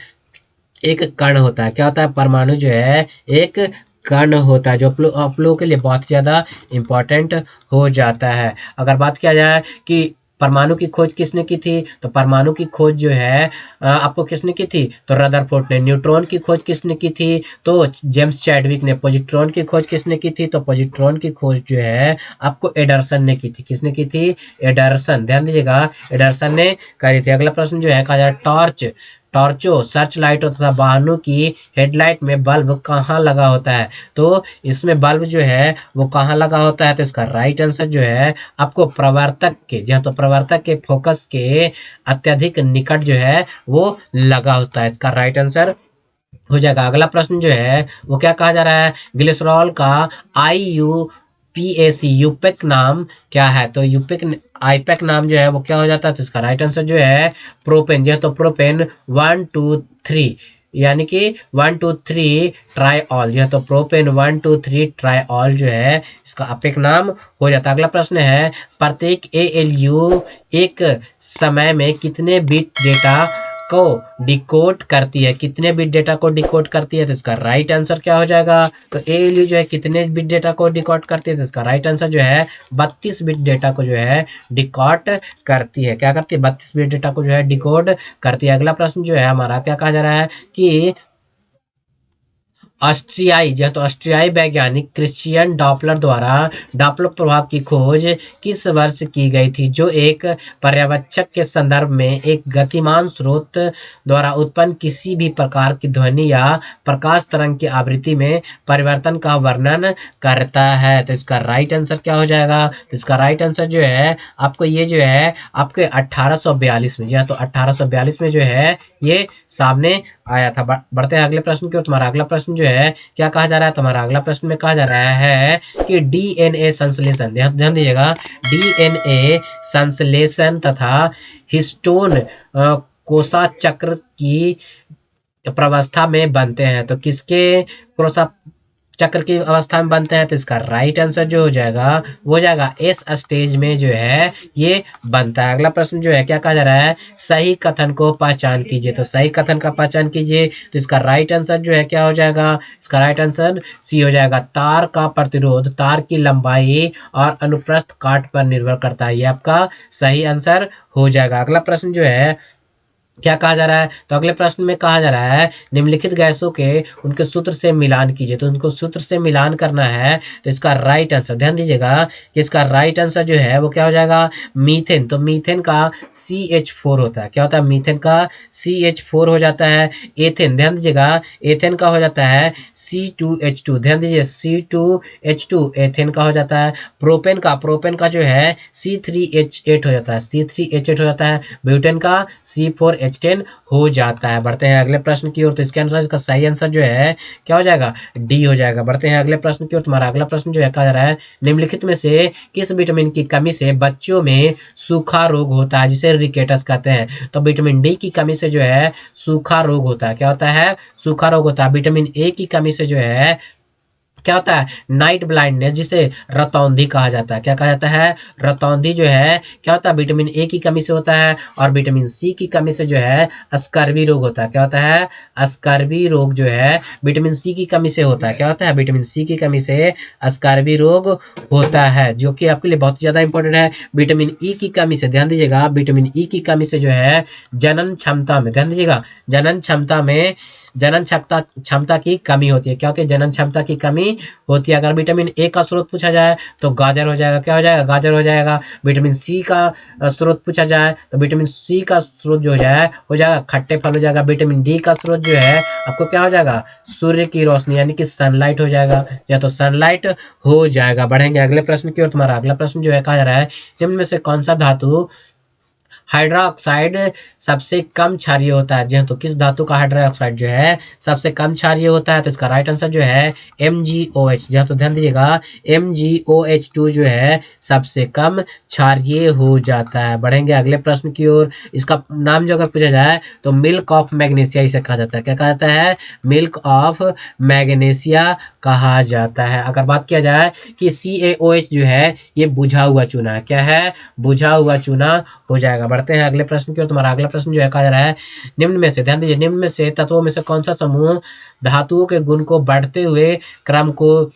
एक कण होता है। क्या होता है? परमाणु जो है एक कण होता है, जो आप लोगों के लिए बहुत ज्यादा इंपॉर्टेंट हो जाता है। अगर बात किया जाए कि परमाणु की खोज किसने की थी, तो परमाणु की खोज जो है आपको किसने की थी, तो रदरफोर्ड ने। न्यूट्रॉन की खोज किसने की थी, तो जेम्स चैडविक ने। पॉजिट्रॉन की खोज किसने की थी, तो पॉजिट्रॉन की खोज जो है आपको एडरसन ने की थी। किसने की थी? एडरसन, ध्यान दीजिएगा, एडरसन ने करी थी। अगला प्रश्न जो है कहा जाए टॉर्च, टॉर्चो सर्च लाइटों तथा वाहनों की हेडलाइट में बल्ब कहाँ लगा होता है, तो इसमें बल्ब जो है वो कहाँ लगा होता है, तो इसका राइट आंसर जो है आपको प्रवर्तक के, जहाँ तो प्रवर्तक के फोकस के अत्यधिक निकट जो है वो लगा होता है। इसका राइट आंसर हो जाएगा। अगला प्रश्न जो है वो क्या कहा जा रहा है, ग्लिसरॉल का IUPAC यूपेक नाम क्या है, तो यूपेक आईपैक नाम जो है वो क्या हो जाता है, तो इसका राइट आंसर जो है प्रोपेन, जो है तो प्रोपेन 1 2 3, यानी कि 1 2 3 ट्राईऑल, जो है तो प्रोपेन 1 2 3 ट्राईऑल जो है इसका अपेक नाम हो जाता है। अगला प्रश्न है प्रत्येक ALU एक समय में कितने बिट डेटा को डिकोड करती है, कितने बिट डेटा को डिकोड करती है, तो इसका राइट आंसर क्या हो जाएगा, तो ALU जो है कितने बिट डेटा को डिकोड करती है, तो इसका राइट आंसर जो है 32 बिट डेटा को जो है डिकोड करती है। क्या करती है? 32 बिट डेटा को जो है डिकोड करती है। अगला प्रश्न जो है हमारा क्या कहा जा रहा है कि ऑस्ट्रियाई, जो तो ऑस्ट्रियाई वैज्ञानिक क्रिश्चियन डॉपलर द्वारा डॉपलर प्रभाव की खोज किस वर्ष की गई थी, जो एक पर्यवेक्षक के संदर्भ में एक गतिमान स्रोत द्वारा उत्पन्न किसी भी प्रकार की ध्वनि या प्रकाश तरंग की आवृत्ति में परिवर्तन का वर्णन करता है। तो इसका राइट आंसर क्या हो जाएगा, तो इसका राइट आंसर जो है आपको ये जो है आपके 1842 में, जो है तो 1842 में जो है ये सामने आया था। बढ़ते हैं अगले प्रश्न की ओर। तुम्हारा अगला प्रश्न जो है क्या कहा जा रहा है, तुम्हारा अगला प्रश्न में कहा जा रहा है कि DNA संश्लेषण, ध्यान ध्यान दीजिएगा, DNA संश्लेषण तथा हिस्टोन कोसा चक्र की प्रवस्था में बनते हैं, तो किसके कोसा चक्र की अवस्था में बनते हैं, तो इसका राइट आंसर जो हो जाएगा वो हो जाएगा एस स्टेज में जो है ये बनता है। अगला प्रश्न जो है क्या कहा जा रहा है, सही कथन को पहचान कीजिए, तो सही कथन का पहचान कीजिए, तो इसका राइट आंसर जो है क्या हो जाएगा, इसका राइट आंसर सी हो जाएगा। तार का प्रतिरोध तार की लंबाई और अनुप्रस्थ काट पर निर्भर करता है, ये आपका सही आंसर हो जाएगा। अगला प्रश्न जो है क्या कहा जा रहा है, तो अगले प्रश्न में कहा जा रहा है निम्नलिखित गैसों के उनके सूत्र से मिलान कीजिए, तो उनको सूत्र से मिलान करना है, तो इसका राइट आंसर ध्यान दीजिएगा कि इसका राइट आंसर जो है वो क्या हो जाएगा, मीथेन। तो मीथेन का CH4 होता है, क्या होता है, मीथेन का CH4 हो जाता है। एथेन, ध्यान दीजिएगा, एथेन का हो जाता है C2H2, ध्यान दीजिए C2H2 एथेन का हो जाता है। प्रोपेन का जो है C3H8 हो जाता है, C3H8 हो जाता है। ब्यूटेन का C4H10 हो जाता है। बढ़ते हैं अगले प्रश्न की ओर, तो इसके अनुसार इसका सही आंसर जो है क्या हो जाएगा, डी हो जाएगा। बढ़ते हैं अगले प्रश्न की ओर। तुम्हारा अगला प्रश्न जो है कहा जा रहा है निम्नलिखित में से किस विटामिन की कमी से बच्चों में सूखा रोग होता है, जिसे रिकेटस कहते हैं, तो विटामिन डी की कमी से जो है सूखा रोग होता है। क्या होता है, सूखा रोग होता है। विटामिन ए की कमी से जो है क्या होता है, नाइट ब्लाइंडनेस, जिसे रतौंधी कहा जाता है। क्या कहा जाता है, रतौंधी जो है क्या होता है, विटामिन ए की कमी से होता है। और विटामिन सी की कमी से जो है स्कर्वी रोग होता है। क्या होता है, स्कर्वी रोग जो है विटामिन सी की कमी से होता है। क्या होता है, विटामिन सी की कमी से स्कर्वी रोग होता है, जो कि आपके लिए बहुत ज्यादा इंपॉर्टेंट है। विटामिन ई की कमी से, ध्यान दीजिएगा, विटामिन ई की कमी से जो है जनन क्षमता में, ध्यान दीजिएगा, जनन क्षमता में जनन क्षमता क्षमता की कमी होती है। क्या होती है, जनन क्षमता की कमी होती है। अगर विटामिन ए का स्रोत पूछा जाए तो गाजर हो जाएगा। क्या हो जाएगा, गाजर हो जाएगा। विटामिन सी का स्रोत पूछा जाए तो विटामिन सी का स्रोत जो हो जाएगा खट्टे फल हो जाएगा। विटामिन डी का स्रोत जो है आपको क्या हो जाएगा, सूर्य की रोशनी यानी कि सनलाइट हो जाएगा, या तो सनलाइट हो जाएगा। बढ़ेंगे अगले प्रश्न की ओर। तुम्हारा अगला प्रश्न जो है कहा जा रहा है निम्न में से कौन सा धातु हाइड्रोक्साइड सबसे कम क्षारीय होता है। जी हाँ, तो किस धातु का हाइड्रोक्साइड जो है सबसे कम क्षारीय होता है? तो इसका राइट आंसर जो है MgOH। जी हाँ, तो ध्यान दीजिएगा MgOH2 जो है सबसे कम क्षारीय हो जाता है। बढ़ेंगे अगले प्रश्न की ओर। इसका नाम जो अगर पूछा जाए तो मिल्क ऑफ मैग्नीशिया इसे कहा जाता है। क्या कहा जाता है? मिल्क ऑफ मैग्नीशिया कहा जाता है। अगर बात किया जाए कि CaOH जो है ये बुझा हुआ चूना है। क्या है? बुझा हुआ चूना हो जाएगा। बढ़ते हैं अगले प्रश्न की ओर। तुम्हारा अगला प्रश्न जो है कहा जा रहा है निम्न में से, ध्यान दीजिए, निम्न में से तत्वों में से कौन सा समूह धातुओं के गुण को बढ़ते हुए क्रम को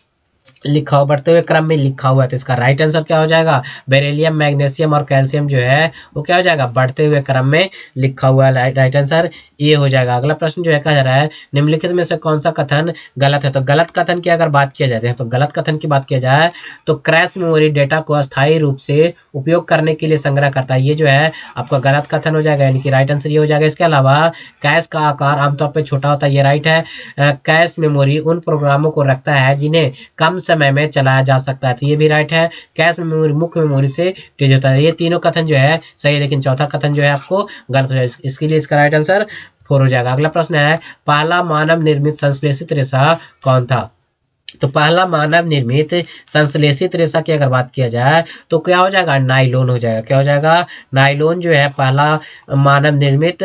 लिखा हुआ, बढ़ते हुए क्रम में लिखा हुआ है? तो इसका राइट आंसर क्या हो जाएगा? बेरिलियम, मैग्नीशियम और कैल्शियम जो है वो क्या हो जाएगा? बढ़ते हुए क्रम में लिखा हुआ है। राइट आंसर ये हो जाएगा। अगला प्रश्न जो है कहा जा रहा है निम्नलिखित में से कौन सा कथन गलत है? तो गलत कथन की अगर बात किया जाए तो गलत कथन की बात किया जाए तो क्रैश मेमोरी डेटा को अस्थायी रूप से उपयोग करने के लिए संग्रह करता है। ये जो है आपका गलत कथन हो जाएगा, यानी कि राइट आंसर ये हो जाएगा। इसके अलावा कैश का आकार आमतौर पर छोटा होता है, ये राइट है। कैश मेमोरी उन प्रोग्रामों को रखता है जिन्हें कम समय में चलाया जा सकता है, तो ये भी राइट है। कैश मेमोरी मुख्य मेमोरी से तेज होता है। ये तीनों कथन जो है सही है, लेकिन चौथा कथन जो है आपको गलत हो जाएगा। इसके लिए इसका राइट आंसर 4 हो जाएगा। अगला प्रश्न है पहला मानव निर्मित संश्लेषित रेशा कौन था? तो पहला मानव निर्मित संश्लेषित रेशा की अगर बात किया जाए तो क्या हो जाएगा? नाइलोन हो जाएगा। क्या हो जाएगा? नाइलोन जो है पहला मानव निर्मित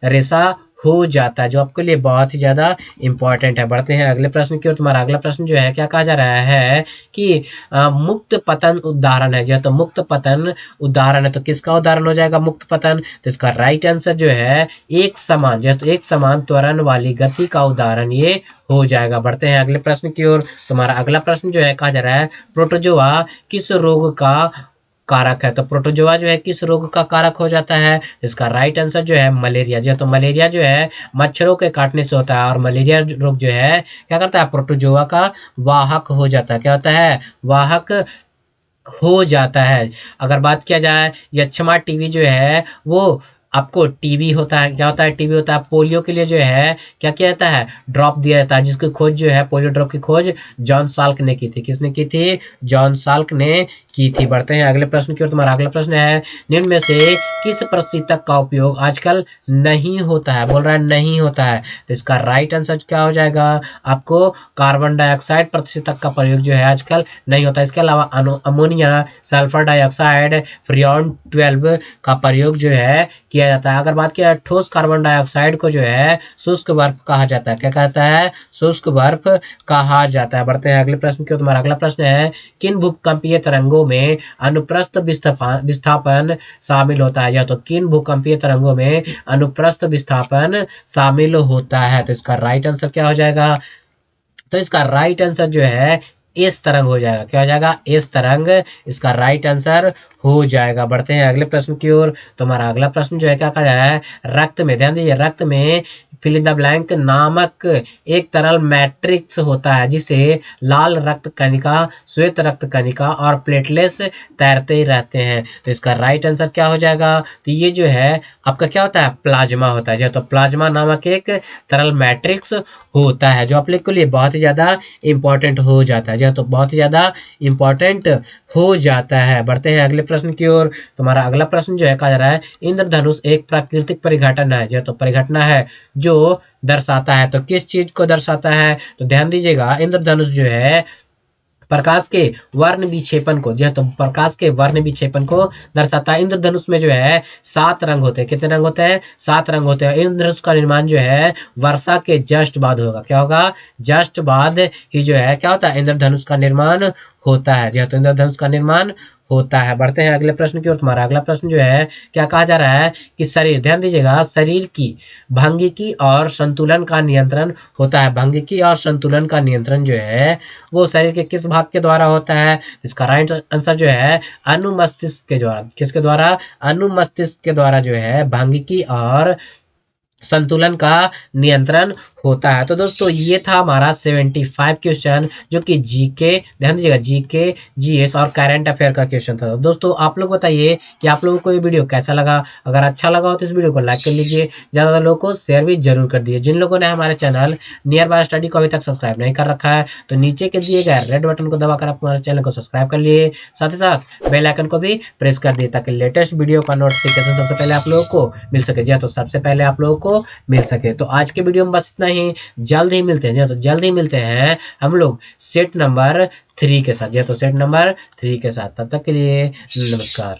रेशा हो जाता है, जो आपके लिए बहुत ही ज्यादा इंपॉर्टेंट है। बढ़ते हैं अगले प्रश्न की ओर। तुम्हारा अगला प्रश्न जो है क्या कहा जा रहा है कि मुक्त पतन उदाहरण है। जो है तो मुक्त पतन उदाहरण है, तो किसका उदाहरण हो जाएगा मुक्त पतन? तो इसका राइट आंसर जो है एक समान, जो है तो एक समान त्वरण वाली गति का उदाहरण ये हो जाएगा। बढ़ते हैं अगले प्रश्न की ओर। तुम्हारा अगला प्रश्न जो है कहा जा रहा है प्रोटोजोआ किस रोग का कारक है? तो प्रोटोजोआ जो है किस रोग का कारक हो जाता है? इसका राइट आंसर जो है मलेरिया। जो है तो मलेरिया जो है मच्छरों के काटने से होता है, और मलेरिया रोग जो है क्या करता है? प्रोटोजोआ का वाहक हो जाता है। क्या होता है? वाहक हो जाता है। अगर बात किया जाए यक्ष्मा टीबी जो है वो आपको टीबी होता है। क्या होता है? टीबी होता है। पोलियो के लिए जो है क्या किया जाता है? ड्रॉप दिया जाता है, जिसकी खोज जो है पोलियो ड्रॉप की खोज जॉन साल्क ने की थी। किसने की थी? जॉन साल्क ने की थी। बढ़ते हैं अगले प्रश्न की ओर। तुम्हारा अगला प्रश्न है निम्न में से किस प्रशीतक का उपयोग आजकल नहीं होता है? बोल रहा है नहीं होता है, तो इसका राइट आंसर क्या हो जाएगा? आपको कार्बन डाइऑक्साइड प्रशीतक का प्रयोग जो है आजकल नहीं होता। इसके अलावा अमोनिया, सल्फर डाइऑक्साइड, फ्रियोन 12 का प्रयोग जो है किया जाता है। अगर बात किया ठोस कार्बन डाइऑक्साइड को जो है शुष्क बर्फ कहा जाता है। क्या कहता है? शुष्क बर्फ कहा जाता है। बढ़ते हैं अगले प्रश्न की ओर। तुम्हारा अगला प्रश्न है किन भूकंपीय तरंगों में अनुप्रस्थ विस्थापन शामिल होता है? या तो किन भूकंपीय तरंगों में अनुप्रस्थ विस्थापन शामिल होता है? तो इसका राइट आंसर क्या हो जाएगा? तो इसका राइट आंसर जो है एस तरंग हो जाएगा। क्या हो जाएगा? एस तरंग इसका राइट आंसर हो जाएगा। बढ़ते हैं अगले प्रश्न की ओर। तुम्हारा अगला प्रश्न जो है क्या कहा जा रहा है रक्त में, ध्यान दीजिए, रक्त में फिल इन द ब्लैंक नामक एक तरल मैट्रिक्स होता है जिसे लाल रक्त कणिका, श्वेत रक्त कणिका और प्लेटलेट्स तैरते ही रहते हैं। तो इसका राइट आंसर क्या हो जाएगा? तो ये जो है आपका क्या होता है? प्लाज्मा होता है। जो तो प्लाज्मा नामक एक तरल मैट्रिक्स होता है, जो आप लोग के लिए बहुत ही ज्यादा इंपॉर्टेंट हो जाता है। जो तो बहुत ही ज्यादा इंपॉर्टेंट हो जाता है। बढ़ते हैं अगले प्रश्न की ओर। तुम्हारा अगला प्रश्न जो है कहा जा रहा है इंद्रधनुष एक प्राकृतिक परिघटना है। जो तो परिघटना है जो दर्शाता है, तो किस चीज को दर्शाता है? तो ध्यान दीजिएगा इंद्रधनुष जो है प्रकाश के वर्ण विक्षेपण को, जो है तो प्रकाश के वर्ण विक्षेपण को दर्शाता है। इंद्रधनुष में जो है 7 रंग होते हैं। कितने रंग होते हैं? 7 रंग होते हैं। इंद्रधनुष का निर्माण जो है वर्षा के जस्ट बाद होगा। क्या होगा? जस्ट बाद ही जो है क्या होता है? इंद्रधनुष का निर्माण होता है। जो तो इंद्रधनुष का निर्माण होता है। बढ़ते हैं अगले प्रश्न की ओर। तुम्हारा अगला प्रश्न जो है क्या कहा जा रहा है कि शरीर, ध्यान दीजिएगा, शरीर की भंगिकी और संतुलन का नियंत्रण होता है। भंगिकी और संतुलन का नियंत्रण जो है वो शरीर के किस भाग के द्वारा होता है? इसका राइट आंसर जो है अनुमस्तिष्क के द्वारा। किसके द्वारा? अनुमस्तिष्क के द्वारा जो है भंगिकी और संतुलन का नियंत्रण होता है। तो दोस्तों ये था हमारा 75 क्वेश्चन जो कि जीके, ध्यान दीजिएगा, जीके, जीएस और करंट अफेयर का क्वेश्चन था। दोस्तों आप लोग बताइए कि आप लोगों को ये वीडियो कैसा लगा। अगर अच्छा लगा हो तो इस वीडियो को लाइक कर लीजिए, ज़्यादा लोगों को शेयर भी जरूर कर दीजिए। जिन लोगों ने हमारे चैनल नियर बाय स्टडी को अभी तक सब्सक्राइब नहीं कर रखा है तो नीचे के दिए गए रेड बटन को दबाकर आप हमारे चैनल को सब्सक्राइब कर लिए, साथ ही साथ बेल आइकन को भी प्रेस कर दिए ताकि लेटेस्ट वीडियो का नोटिफिकेशन सबसे पहले आप लोगों को मिल सके। जी हाँ, तो सबसे पहले आप लोगों को मिल सके। तो आज के वीडियो में बस इतना ही। जल्द ही मिलते हैं, जी हाँ, तो जल्द ही मिलते हैं हम लोग सेट नंबर 3 के साथ। जी हाँ, तो सेट नंबर 3 के साथ। तब तक के लिए नमस्कार।